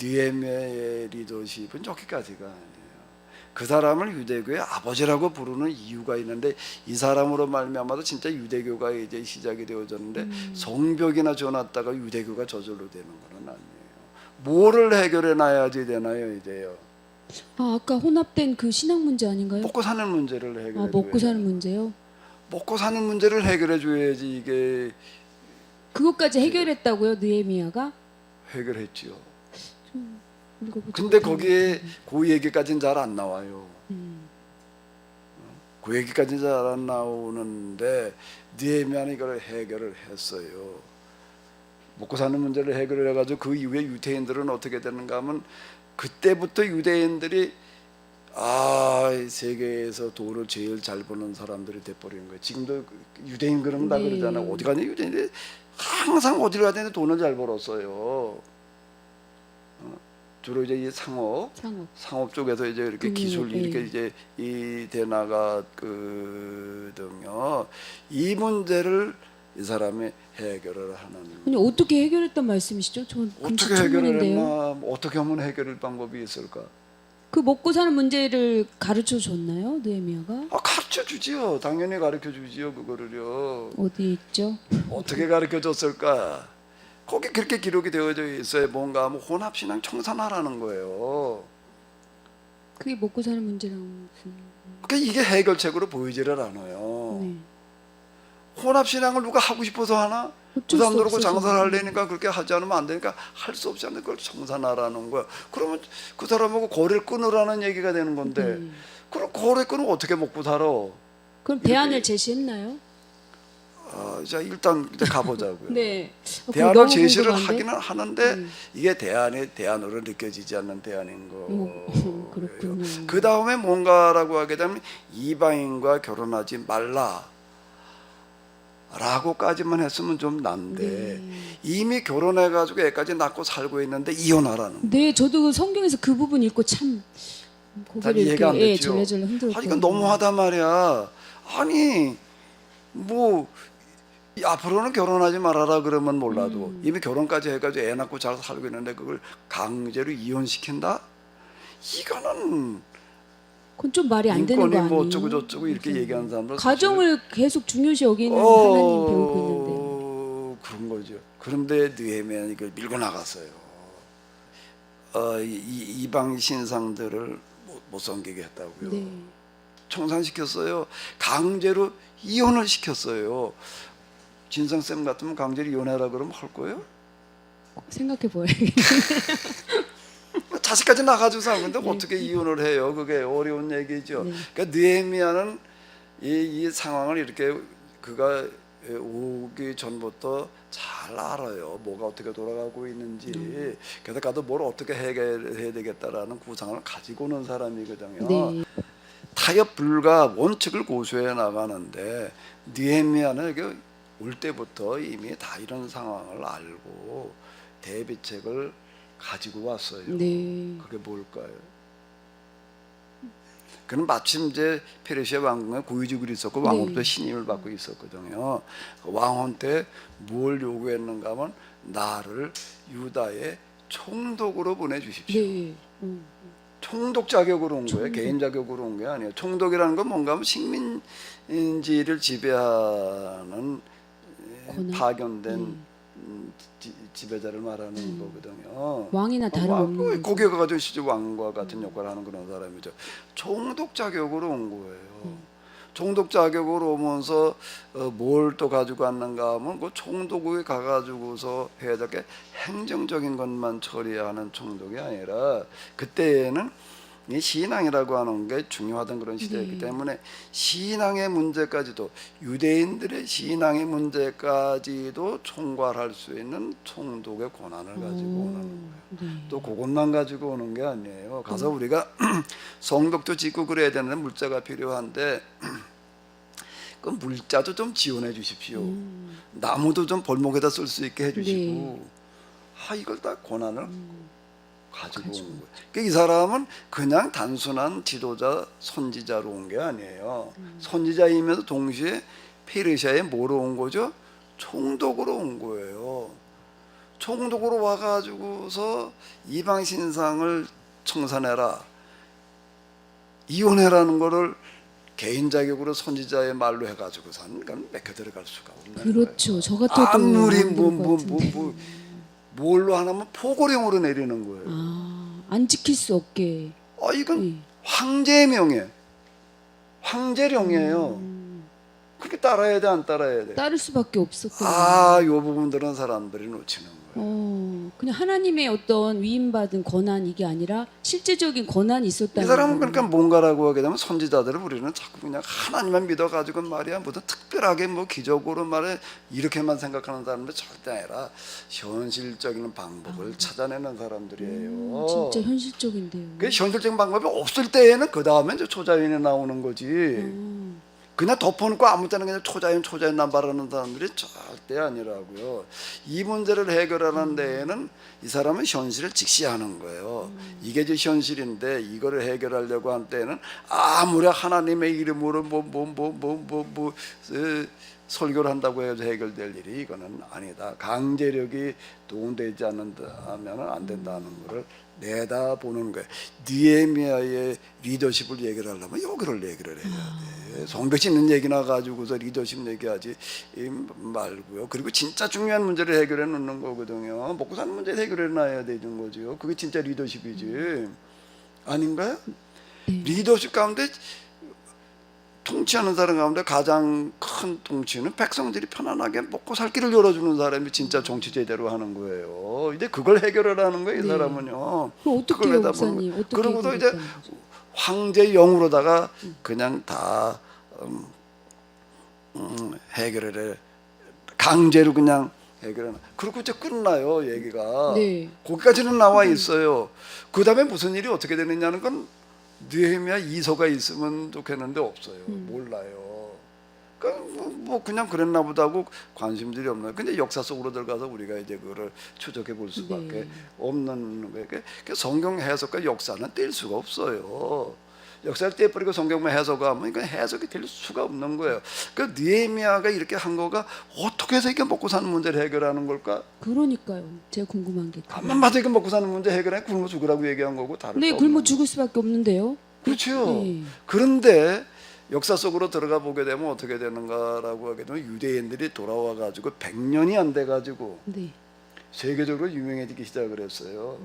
느헤미야의 리더십은 여기까지가 아니에요. 그 사람을 유대교의 아버지라고 부르는 이유가 있는데 이 사람으로 말미암아서 진짜 유대교가 이제 시작이 되어졌는데 성벽이나 지어놨다가 유대교가 저절로 되는 건 아니에요. 뭐를 해결해 놔야지 되나요 이제요? 아까 혼합된 그 신앙 문제 아닌가요? 먹고 사는 문제를 해결해 먹고 사는 문제요? 먹고 사는 문제를 해결해 줘야지 이게 그것까지 해결했다고요, 느헤미야가? 해결했지요. 읽어보지 근데 못했는데. 거기에 그 얘기까지는 잘 안 나와요. 그 얘기까지는 잘 안 나오는데 느헤미야는 이걸 해결을 했어요. 먹고 사는 문제를 해결을 해가지고 그 이후에 유대인들은 어떻게 되는가 하면 그때부터 유대인들이 이 세계에서 돈을 제일 잘 버는 사람들이 돼버리는 거예요. 지금도 유대인 그러면 다 네. 그러잖아요. 어디 가니 유대인들이 항상 어디를 가든지 돈을 잘 벌었어요. 주로 이제 이 상업 쪽에서 이제 이렇게 기술 이렇게 이제 이 돼나갔거든요. 이 문제를 이 사람이 해결을 하는. 아니 어떻게 해결했단 말씀이시죠? 전 어떻게 해결을 했나? 어떻게 하면 해결할 방법이 있을까? 그 먹고 사는 문제를 가르쳐 줬나요, 느헤미야가? 가르쳐 주지요. 당연히 가르쳐 주지요. 그거를요. 어디 있죠? 어떻게 가르쳐 줬을까? 거기 그렇게 기록이 되어져 있어요. 뭔가 하면 혼합신앙 청산하라는 거예요. 그게 먹고 사는 문제랑 무슨? 그러니까 이게 해결책으로 보이지를 않아요. 네. 혼합신앙을 누가 하고 싶어서 하나? 그 어쩔 수 사람들하고 없어서. 장사를 하려니까 그렇게 하지 않으면 안 되니까 할 수 없이 하는 걸 청산하라는 거야. 그러면 그 사람하고 거래를 끊으라는 얘기가 되는 건데 그럼 거래 끊으면 어떻게 먹고 살아? 그럼 대안을 제시했나요? 자 일단 이제 가보자고요. 네. 대안을 너무 제시를 궁금한데? 하기는 하는데 이게 대안으로 느껴지지 않는 대안인 거예요. 그렇군요. 그 다음에 뭔가라고 하게 되면 이방인과 결혼하지 말라. 라고까지만 했으면 좀 난데 이미 결혼해가지고 애까지 낳고 살고 있는데 이혼하라는 거예요. 네, 저도 성경에서 그 부분 읽고 참 잘 고개를 이해가 안 이렇게 됐죠. 절레절레 흔들고. 이건 너무하단 말이야. 아니 뭐 앞으로는 결혼하지 말아라 그러면 몰라도 이미 결혼까지 해가지고 애 낳고 잘 살고 있는데 그걸 강제로 이혼시킨다? 이거는 그건 좀 말이 안 되는 거 인권이 아니에요? 뭐 어쩌고 저쩌고 이렇게 얘기하는 사람들 가정을 계속 중요시 여기는 하나님 배우고 있는데. 그런 거죠. 그런데 느헤미야는 이걸 밀고 나갔어요. 이방 신상들을 못 섬기게 했다고요. 네. 청산시켰어요. 강제로 이혼을 시켰어요. 진성쌤 같으면 강제로 이혼해라 그러면 할 거예요? 생각해 봐야겠네. 자식까지 나가지고 사는데 어떻게 이혼을 해요? 그게 어려운 얘기죠. 네. 그러니까 느헤미야는 이 상황을 이렇게 그가 오기 전부터 잘 알아요. 뭐가 어떻게 돌아가고 있는지. 그래서 가도 뭘 어떻게 해결해야 되겠다라는 구상을 가지고 오는 사람이거든요. 네. 타협 불가 원칙을 고수해 나가는데 느헤미야는 여기 올 때부터 이미 다 이런 상황을 알고 대비책을 가지고 왔어요. 네. 그게 뭘까요? 그는 마침 이제 페르시아 왕궁에 고위직을 있었고 왕으로부터 신임을 받고 있었거든요. 그 왕혼 때 뭘 요구했는가 하면 나를 유다의 총독으로 보내주십시오. 네. 총독 자격으로 온 거예요. 개인 자격으로 온 게 아니에요. 총독이라는 건 뭔가 하면 식민지를 지배하는 권한? 파견된 지배자를 말하는 거거든요. 왕이나 다름없는 거죠. 거기에 가가지고 실제 왕과 같은 역할을 하는 그런 사람이죠. 총독 자격으로 온 거예요. 총독 자격으로 오면서 뭘 또 가지고 왔는가 하면 그 총독에 가가지고서 해야 될 게 행정적인 것만 처리하는 총독이 아니라 그때에는 이 신앙이라고 하는 게 중요하던 그런 시대였기 때문에 신앙의 문제까지도 유대인들의 신앙의 문제까지도 총괄할 수 있는 총독의 권한을 가지고 오는 거예요. 또 그것만 가지고 오는 게 아니에요. 가서 우리가 성벽도 짓고 그래야 되는데 물자가 필요한데 그 물자도 좀 지원해 주십시오. 나무도 좀 벌목에다 쓸 수 있게 해주시고 이걸 다 권한을 가지고 온 거예요. 그러니까 이 사람은 그냥 단순한 지도자, 선지자로 온 게 아니에요. 선지자이면서 동시에 페르시아에 뭐로 온 거죠? 총독으로 온 거예요. 총독으로 와가지고서 이방 신상을 청산해라, 이혼해라는 거를 개인 자격으로 선지자의 말로 해가지고서는 맥혀 들어갈 수가 없는 그렇죠. 거예요. 저 같아도 아무리 안 될 것 같은데. 뭘로 하나면 포고령으로 내리는 거예요. 안 지킬 수 없게. 이건 황제의 명예, 황제령이에요. 그렇게 따라야 돼, 안 따라야 돼? 따를 수밖에 없었거든요. 요 부분들은 사람들이 놓치는 거예요. 그냥 하나님의 어떤 위임받은 권한 이게 아니라 실제적인 권한이 이 있었다는 사람은 거예요. 그러니까 뭔가라고 하게 되면 선지자들을 우리는 자꾸 그냥 하나님만 믿어가지고 말이야 무슨 특별하게 뭐 기적으로 말해 이렇게만 생각하는 사람들 절대 아니라 현실적인 방법을 찾아내는 사람들이에요. 진짜 현실적인데요. 그 현실적인 방법이 없을 때에는 그 다음에 이제 초자연이 나오는 거지. 그냥 덮어놓고 아무 때나 그냥 초자연 남발하는 사람들이 절대 아니라고요. 이 문제를 해결하는 데에는 이 사람은 현실을 직시하는 거예요. 이게 이제 현실인데 이거를 해결하려고 한 때는 아무리 하나님의 이름으로 설교를 한다고 해서 해결될 일이 이거는 아니다. 강제력이 동원되지 않는다면 안 된다는 것을 내다보는 거예요. 느헤미야의 리더십을 얘기를 하려면 여기를 얘기를 해야 돼. 성벽 짓는 얘기나 가지고서 리더십 얘기하지 말고요. 그리고 진짜 중요한 문제를 해결해 놓는 거거든요. 먹고 사는 문제 해결해 놔야 되는 거죠. 그게 진짜 리더십이지. 아닌가요? 리더십 가운데 통치하는 사람 가운데 가장 큰 통치는 백성들이 편안하게 먹고 살 길을 열어주는 사람이 진짜 정치 제대로 하는 거예요. 이제 그걸 해결하라는 거예요, 이 사람은요. 그럼 어떻게 해요, 목사님? 어떻게 그러고도 이제 해결했다는 거죠? 황제 영으로다가 그냥 다 해결을 해. 강제로 그냥 해결해. 그리고 이제 끝나요, 얘기가. 거기까지는 나와 있어요. 그 다음에 무슨 일이 어떻게 되느냐는 건 느헤미야 이서가 있으면 좋겠는데 없어요. 몰라요. 그러니까 뭐 그냥 그랬나 보다 하고 관심들이 없나요. 근데 역사 속으로 들어가서 우리가 이제 그거를 추적해 볼 수밖에 없는 거예요. 그러니까 성경 해석과 역사는 뗄 수가 없어요. 역사를 떼버리고 성경만 해석하면 이건 해석이 될 수가 없는 거예요. 그러니까 느헤미야가 이렇게 한 거가 어떻게 해서 이게 먹고 사는 문제를 해결하는 걸까? 그러니까요. 제가 궁금한 게. 한번 봐도 이게 먹고 사는 문제 해결해 굶어 죽으라고 얘기한 거고 다를 거 굶어 죽을 수밖에 없는데요. 그렇죠. 그런데 역사 속으로 들어가 보게 되면 어떻게 되는가라고 하게 되면 유대인들이 돌아와 가지고 100년이 안 돼 가지고 세계적으로 유명해지기 시작을 했어요.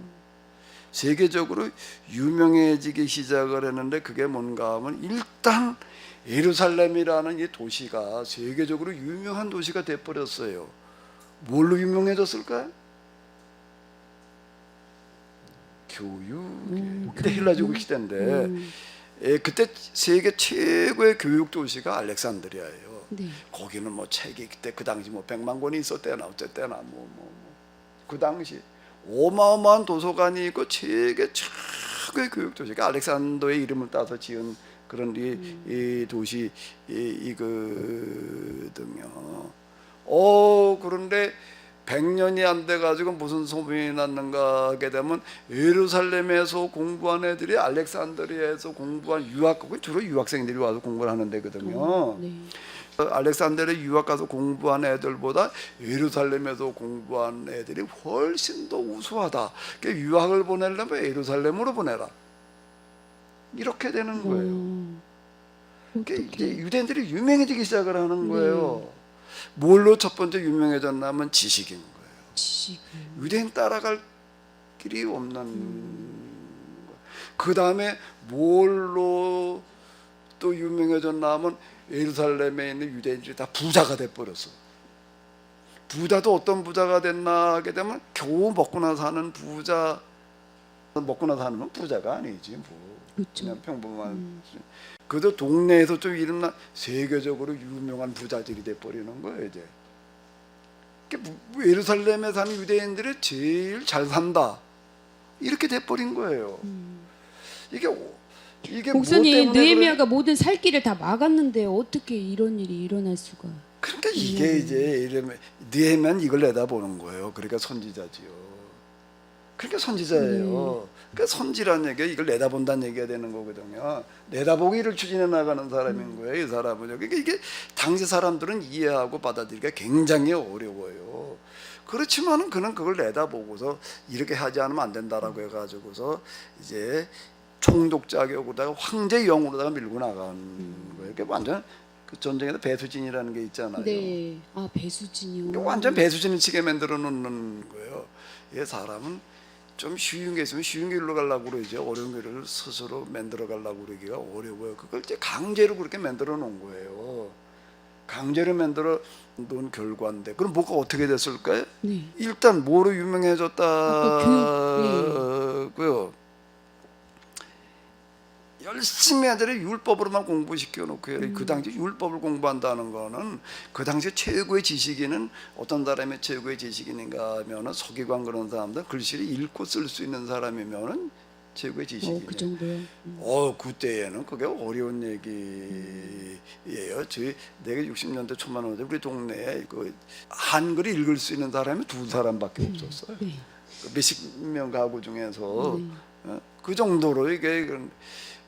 세계적으로 유명해지기 시작을 했는데 그게 뭔가 하면 일단 예루살렘이라는 이 도시가 세계적으로 유명한 도시가 돼버렸어요. 뭘로 유명해졌을까요? 교육. 그때 헬라제국 시대인데 그때 세계 최고의 교육 도시가 알렉산드리아예요. 거기는 뭐 책이 그때 그 당시 뭐 100만 권이 있었대나 어쨌대나 그 당시 어마어마한 도서관이 있고 세계 최고의 교육 도시가 알렉산더의 이름을 따서 지은 그런 이 도시 이거든요. 그런데 100년이 안 돼 가지고 무슨 소문이 났는가 하게 되면 예루살렘에서 공부한 애들이 알렉산드리아에서 공부한 주로 유학생들이 와서 공부를 하는 데거든요. 알렉산드리아 유학 가서 공부한 애들보다 예루살렘에서 공부한 애들이 훨씬 더 우수하다. 그러니까 유학을 보내려면 예루살렘으로 보내라. 이렇게 되는 거예요. 그러니까 이제 유대인들이 유명해지기 시작을 하는 거예요. 뭘로 첫 번째 유명해졌냐면 지식인 거예요. 지식을. 유대인 따라갈 길이 없는 그 다음에 뭘로 또 유명해졌나 하면 예루살렘에 있는 유대인들이 다 부자가 돼버렸어. 부자도 어떤 부자가 됐나 하게 되면 겨우 먹고나 사는 부자. 먹고나 사는 건 부자가 아니지 뭐. 그렇죠. 그냥 평범한. 그래도 동네에서 좀 이름난 세계적으로 유명한 부자들이 돼버리는 거예요 이제. 예루살렘에 사는 유대인들이 제일 잘 산다 이렇게 돼버린 거예요. 이게 뭐 목사님, 때문에 느헤미야가 모든 살 길을 다 막았는데 어떻게 이런 일이 일어날 수가? 그러니까 이게 이제 이러면 느헤미야는 이걸 내다보는 거예요. 그러니까 선지자지요. 그러니까 선지자예요. 그러니까 선지라는 얘기가 이걸 내다본다는 얘기가 되는 거거든요. 내다보기를 추진해 나가는 사람인 거예요. 이 사람은. 그러니까 이게 당시 사람들은 이해하고 받아들이기가 굉장히 어려워요. 그렇지만은 그는 그걸 내다보고서 이렇게 하지 않으면 안 된다라고 해가지고서 이제 총독 자격으로다가 황제 영으로다가 밀고 나간 거예요. 이게 완전 그 전쟁에서 배수진이라는 게 있잖아요. 네. 아, 배수진이요. 그러니까 완전 배수진을 치게 만들어 놓는 거예요. 이 사람은 좀 쉬운 게 있으면 쉬운 길로 가려고 그러죠. 어려운 길을 스스로 만들어 가려고 그러기가 어려워요. 그걸 이제 강제로 그렇게 만들어 놓은 거예요. 강제로 만들어 놓은 결과인데 그럼 뭐가 어떻게 됐을까요? 네. 일단 뭐로 아까 유명해졌다고요? 열심히 애들이 율법으로만 공부시켜 놓고요. 그 당시 율법을 공부한다는 거는 그 당시 최고의 지식인은 어떤 사람이 최고의 지식인인가 하면은 서기관 그런 사람들 글씨를 읽고 쓸 수 있는 사람이면은 최고의 지식인이에요. 그 정도요. 그때에는 그게 어려운 얘기예요. 내가 60년대 초만 오는데 우리 동네에 그 한글 읽을 수 있는 사람이 2사람밖에 없었어요. 네. 몇십 명 가구 중에서 그 정도로 이게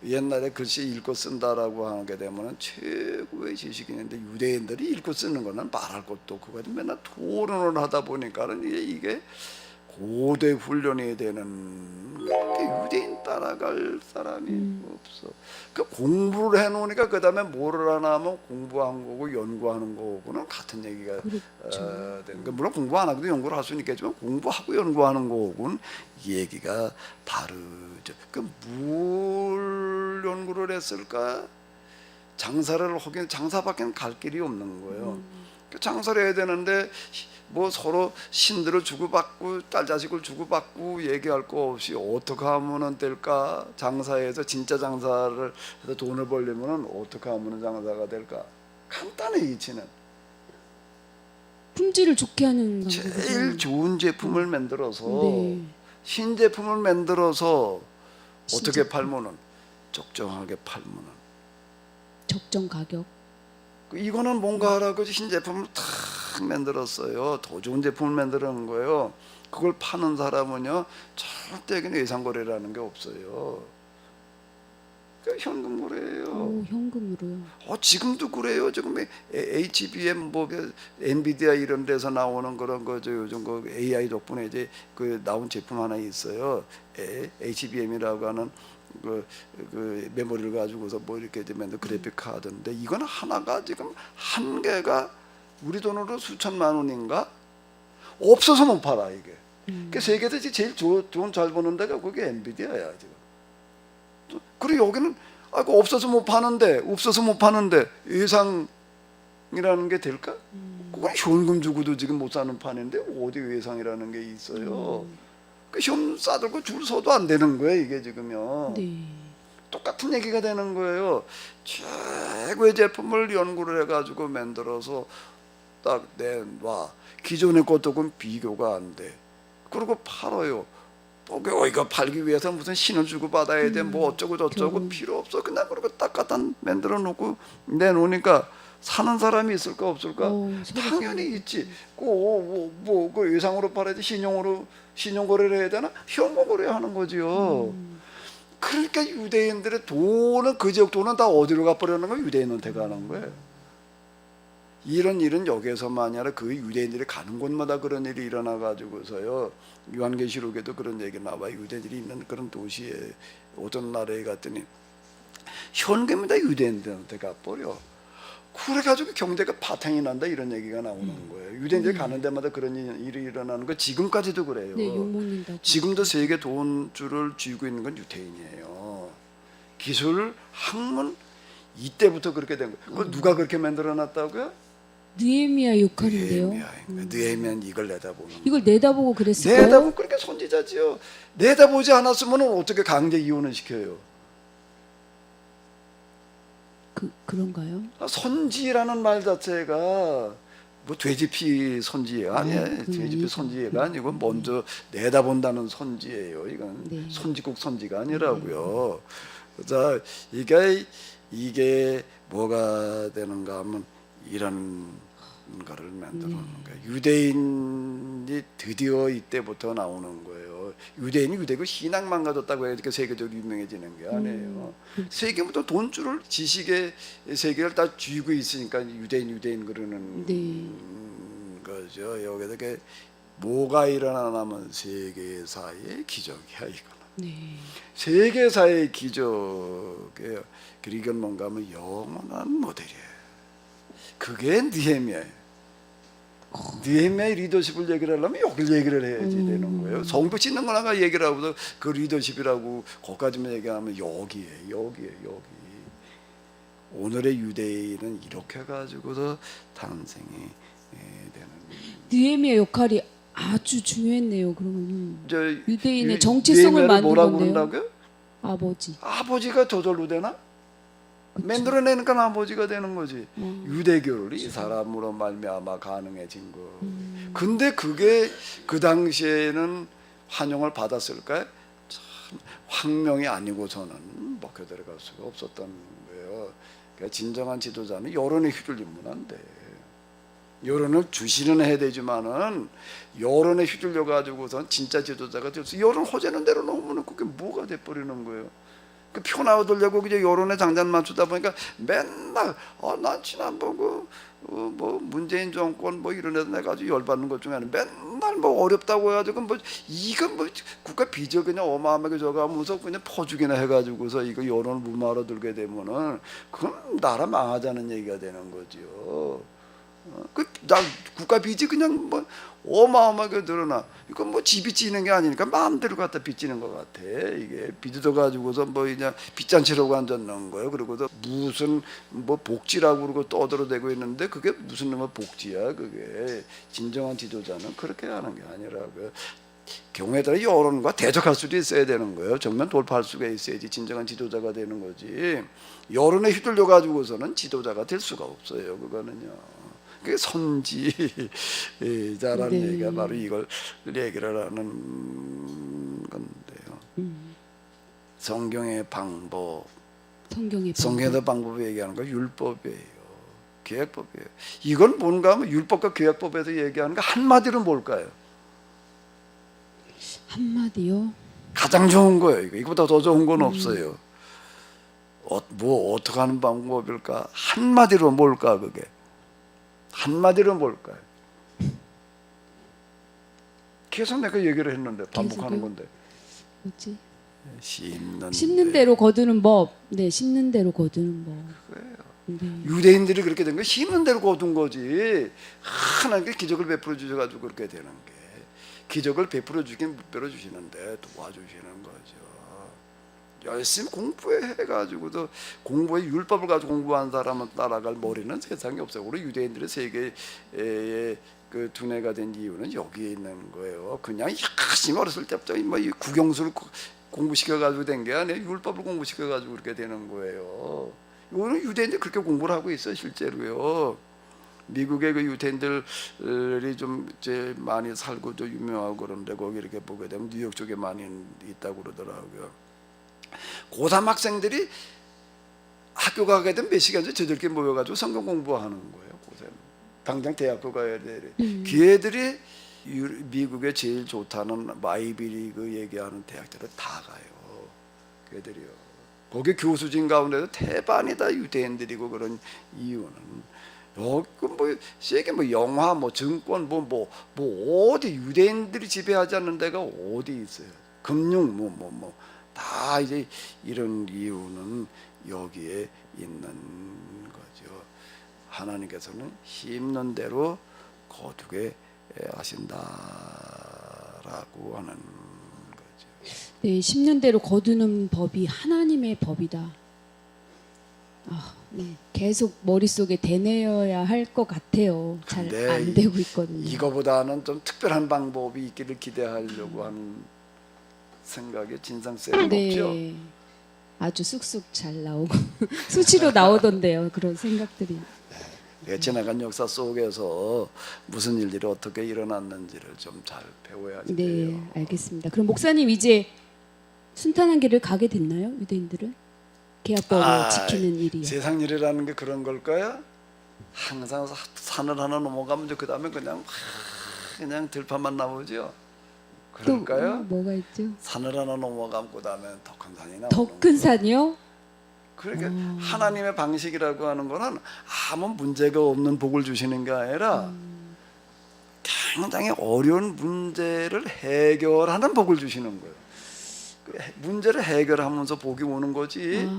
옛날에 글씨 읽고 쓴다라고 하게 되면 최고의 지식인인데 유대인들이 읽고 쓰는 거는 말할 것도 없고 맨날 토론을 하다 보니까는 이게 고대 훈련이 되는 유대인 따라갈 사람이 없어. 그 공부를 해놓으니까 그 다음에 뭐를 하나 하면 공부한 거고 연구하는 거고는 같은 얘기가 그렇죠. 되는 거. 물론 공부 안 하고도 연구를 할 수는 있겠지만 공부하고 연구하는 거고는 이 얘기가 다르죠. 뭘 연구를 했을까? 장사를 하긴 장사밖에 갈 길이 없는 거예요. 장사를 해야 되는데 뭐 서로 신들을 주고받고 딸 자식을 주고받고 얘기할 거 없이 어떻게 하면 될까? 장사해서 진짜 장사를 해서 돈을 벌려면 어떻게 하면 장사가 될까? 간단해 이치는. 품질을 좋게 하는 방법이죠. 제일 좋은 제품을 만들어서 네. 신제품을 만들어서 어떻게 신제품. 팔면은 적정하게 팔면은 적정 가격. 이거는 뭔가 하라고 신제품을 탁 만들었어요. 더 좋은 제품을 만드는 거예요. 그걸 파는 사람은요 절대 예상거래라는 게 없어요. 현금 거래예요. 오, 현금으로요. 지금도 그래요. 지금 HBM 뭐 엔비디아 이런 데서 나오는 그런 거죠. 요즘 그 AI 덕분에 이제 그 나온 제품 하나 있어요. HBM이라고 하는 그 메모리를 가지고서 뭐 이렇게 되면 그래픽 카드인데 이건 하나가 지금 한 개가 우리 돈으로 수천만 원인가 없어서 못 팔아 이게. 그 세계에서 제일 돈 잘 버는 데가 그게 엔비디아야 지금. 그리고 여기는 없어서 못 파는데 예상이라는 게 될까? 그건 현금 주고도 지금 못 사는 판인데 어디 예상이라는 게 있어요. 그 현 싸들고 줄 서도 안 되는 거예요 이게 지금요. 네. 똑같은 얘기가 되는 거예요. 최고의 제품을 연구를 해가지고 만들어서 딱 내놔. 기존의 것하고는 비교가 안 돼. 그리고 팔아요. 이거 팔기 위해서 무슨 신을 주고 받아야 돼. 뭐 어쩌고 저쩌고 결국. 필요 필요 없어. 그냥 그러고 딱 갖다 만들어 놓고 내놓으니까 사는 사람이 있을까 없을까? 서로 당연히 있지. 그 예상으로 팔아야지 신용거래를 해야 되나? 현금거래 하는 거지요. 그러니까 유대인들의 돈은 그 지역 돈은 다 어디로 가버리는 거예요? 유대인한테 가는 거예요. 이런 일은 여기에서만이 아니라 그 유대인들이 가는 곳마다 그런 일이 일어나 가지고서요. 요한계시록에도 그런 얘기 나와요. 유대인들이 있는 그런 도시에 어떤 나라에 갔더니 현금이 다 유대인들한테 가버려. 그래가지고 경제가 바탕이 난다 이런 얘기가 나오는 거예요. 유대인들이 가는 데마다 그런 일이 일어나는 거 지금까지도 그래요. 네, 욕먹는다고. 지금도 세계 돈줄을 쥐고 있는 건 유대인이에요. 기술, 학문 이때부터 그렇게 된 거예요. 그걸 누가 그렇게 만들어놨다고요? 느헤미야 역할인데요. 느헤미야는 이걸 내다보는 거예요. 이걸 내다보고 그랬을까요? 내다보면 그렇게 선지자지요. 내다보지 않았으면 어떻게 강제 이혼을 시켜요? 그런가요? 선지라는 말 자체가 뭐 돼지피 선지가 아니에요. 돼지피 아니죠. 선지가 아니고 먼저 내다본다는 선지예요. 이건 네. 선지국 선지가 아니라고요. 자, 이게 뭐가 되는가 하면 이런 거를 만들어 놓는 거예요. 유대인이 드디어 이때부터 나오는 거예요. 유대인이 유대고 신앙 망가졌다고 해서 세계적으로 유명해지는 게 아니에요. 세계부터 돈줄을 지식의 세계를 다 쥐고 있으니까 유대인 그러는 네. 거죠. 여기서 이게 뭐가 일어나냐면 세계사의 기적이야 이거는. 네. 세계사의 기적이에요. 그리고 이건 뭔가 하면 영원한 모델이에요. 그게 느헤미야예요. 느헤미야의 리더십을 얘기를 하려면 여길 얘기를 해야지 되는 거예요. 성도 짓는 거나 얘기를 하고도 그 리더십이라고 거기까지만 얘기하면 여기에. 오늘의 유대인은 이렇게 가지고서 탄생이 되는. 느헤미야 역할이 아주 중요했네요. 그러면 저 유대인의 정체성을 느헤미야를 만든 뭐라고 건데요. 그런다고요? 아버지. 아버지가 저절로 되나? 만들어내니까 아버지가 되는 거지. 유대교를 이 사람으로 말미암아 가능해진 거. 근데 그게 그 당시에는 환영을 받았을까요? 참 황명이 아니고서는 먹혀 들어갈 수가 없었던 거예요. 그러니까 진정한 지도자는 여론에 휘둘리면 안 돼. 여론을 주시는 해야 되지만은 여론에 휘둘려 가지고선 진짜 지도자가 될 수. 여론 호재는 대로 놓으면 그게 뭐가 돼 버리는 거예요. 그 표 얻으려고 그냥 여론에 장단 맞추다 보니까 맨날 난 지난번 뭐 문재인 정권 뭐 이런 데서 내가 아주 열받는 것 중에 하나 맨날 뭐 어렵다고 해가지고 뭐 이건 뭐 국가 비전 그냥 어마어마하게 저가면서 그냥 퍼주기나 해가지고서 이거 여론을 무마하러 들게 되면은 그건 나라 망하자는 얘기가 되는 거죠. 나 국가 빚이 그냥 뭐 어마어마하게 늘어나. 이건 뭐 집이 찌는 게 아니니까 마음대로 갖다 빚지는 것 같아. 이게 빚어 가지고서 뭐 그냥 빚잔치라고 앉았는 거예요. 그리고도 무슨 뭐 복지라고 그러고 떠들어대고 있는데 그게 무슨 놈의 복지야. 그게 진정한 지도자는 그렇게 하는 게 아니라고요. 경우에 따라 여론과 대적할 수도 있어야 되는 거예요. 정면 돌파할 수가 있어야지 진정한 지도자가 되는 거지. 여론에 휘둘려 가지고서는 지도자가 될 수가 없어요. 그거는요. 그게 선지자라는 네. 얘기가 바로 이걸 얘기를 하는 건데요. 성경의 방법, 성경의 방법을 얘기하는 거 율법이에요. 계약법이에요. 이건 뭔가 하면 율법과 계약법에서 얘기하는 거 한마디로 뭘까요? 한마디요? 가장 좋은 거예요. 이거보다 더 좋은 건 없어요. 뭐 어떻게 하는 방법일까? 한마디로 뭘까 그게? 한마디로 뭘까요? 계속 내가 얘기를 했는데 반복하는 건데. 뭐지? 심는 대로 거두는 법. 네, 심는 대로 거두는 법. 거예요. 네. 유대인들이 그렇게 된 거 심는 대로 거둔 거지. 하나님께 기적을 베풀어 주셔가지고 그렇게 되는 게. 기적을 베풀어 주긴 무뼈로 주시는데 도와주시는 거죠. 열심히 공부해가지고도 공부에 율법을 가지고 공부한 사람은 따라갈 머리는 세상에 없어요. 우리 유대인들의 세계의 그 두뇌가 된 이유는 여기에 있는 거예요. 그냥 열심히 어렸을 때부터 뭐 국영수를 공부시켜가지고 된 게 아니에요. 율법을 공부시켜가지고 그렇게 되는 거예요. 이거는 유대인들이 그렇게 공부를 하고 있어요, 실제로요. 미국의 그 유대인들이 좀 이제 많이 살고 좀 유명하고 그런데 거기 이렇게 보게 되면 뉴욕 쪽에 많이 있다고 그러더라고요. 고3 학생들이 학교 가게 되면 몇 시간 전에 저들끼리 모여가지고 성경 공부하는 거예요. 고3 당장 대학교 가야 돼. 걔들이 미국의 제일 좋다는 마이비리그 얘기하는 대학들을 다 가요. 걔들이요. 거기 교수진 가운데도 대반이 다 유대인들이고 그런 이유는 여기 뭐 세계 뭐 영화 뭐 증권 뭐 어디 유대인들이 지배하지 않는 데가 어디 있어요. 금융 다 이제 이런 이유는 여기에 있는 거죠. 하나님께서는 심는 대로 거두게 하신다라고 하는 거죠. 네, 10년대로 거두는 법이 하나님의 법이다. 네, 계속 머릿속에 되뇌어야 할 것 같아요. 잘 근데 안 되고 있거든요. 이거보다는 좀 특별한 방법이 있기를 기대하려고 하는 생각에 진상성이 없죠. 네, 아주 쑥쑥 잘 나오고 수치로 나오던데요. 그런 생각들이. 지나간 역사 속에서 무슨 일들이 어떻게 일어났는지를 좀 잘 배워야지 네, 돼요. 알겠습니다. 그럼 목사님 이제 순탄한 길을 가게 됐나요? 유대인들은 계약법을 지키는 일이요. 세상 일이라는 게 그런 걸까요? 항상 산을 하나 넘어가면 그 다음에 그냥 들판만 나오죠. 또 그럴까요? 뭐가 있죠? 산을 하나 넘어가면 그 다음에 더 큰 산이 나오는 더 큰 거예요. 산이요? 그러니까 하나님의 방식이라고 하는 거는 아무 문제가 없는 복을 주시는 게 아니라 굉장히 어려운 문제를 해결하는 복을 주시는 거예요. 그 문제를 해결하면서 복이 오는 거지.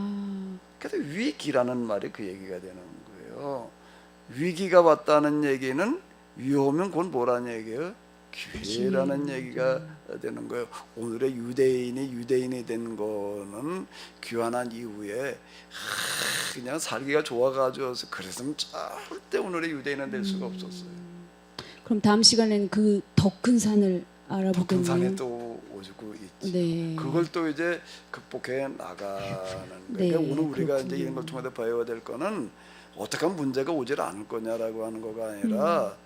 그래서 위기라는 말이 그 얘기가 되는 거예요. 위기가 왔다는 얘기는 위험은 그건 뭐라는 얘기예요? 기회라는 얘기가 되는 거예요. 오늘의 유대인이 된 거는 귀환한 이후에 그냥 살기가 좋아가지고 그래서 절대 오늘의 유대인은 될 수가 없었어요. 그럼 다음 시간에는 그 더 큰 산을 더 큰 알아보겠네요. 산에 또 오고 있지. 네. 그걸 또 이제 극복해 나가는 거예요. 네, 그러니까 오늘 우리가 그렇군요. 이제 이런 걸 통해서 배워야 될 거는 어떻게 하면 문제가 오질 않을 거냐라고 하는 거가 아니라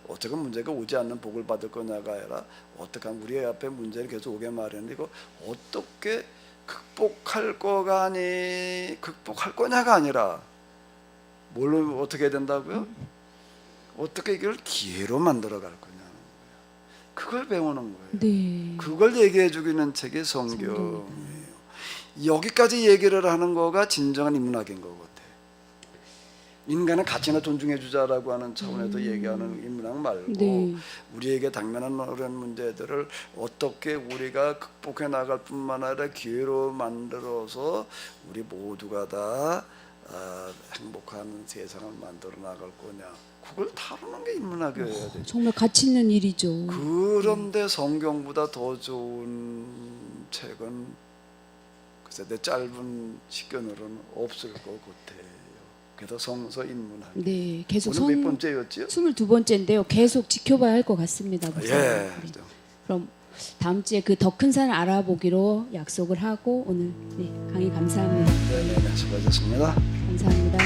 어떻게 하면 문제가 오지 않는 복을 받을 거냐가 아니라 어떻게 하면 우리 앞에 문제를 계속 오게 마련이고 이거 어떻게 극복할 거냐가 아니라 뭘로 어떻게 해야 된다고요? 어떻게 이걸 기회로 만들어 갈 거냐. 그걸 배우는 거예요. 네. 그걸 얘기해 주고 있는 책이 성경이에요. 여기까지 얘기를 하는 거가 진정한 인문학인 것 같아요. 인간의 가치나 존중해 주자라고 하는 차원에서 얘기하는 인문학 말고 네. 우리에게 당면한 어려운 문제들을 어떻게 우리가 극복해 나갈 뿐만 아니라 기회로 만들어서 우리 모두가 다 행복한 세상을 만들어 나갈 거냐. 그걸 다루는 게 인문학이어야 돼요. 정말 가치 있는 일이죠. 그런데 성경보다 더 좋은 책은 글쎄 내 짧은 식견으로는 없을 것 같아요. 그래서 성서 인문학. 네, 계속 오늘 몇 번째였지요? 22번째인데요. 계속 지켜봐야 할 것 같습니다. 목사님. 예. 네. 그럼 다음 주에 그 더 큰 산을 알아보기로 약속을 하고 오늘 강의 감사합니다. 네, 수고하셨습니다. 감사합니다.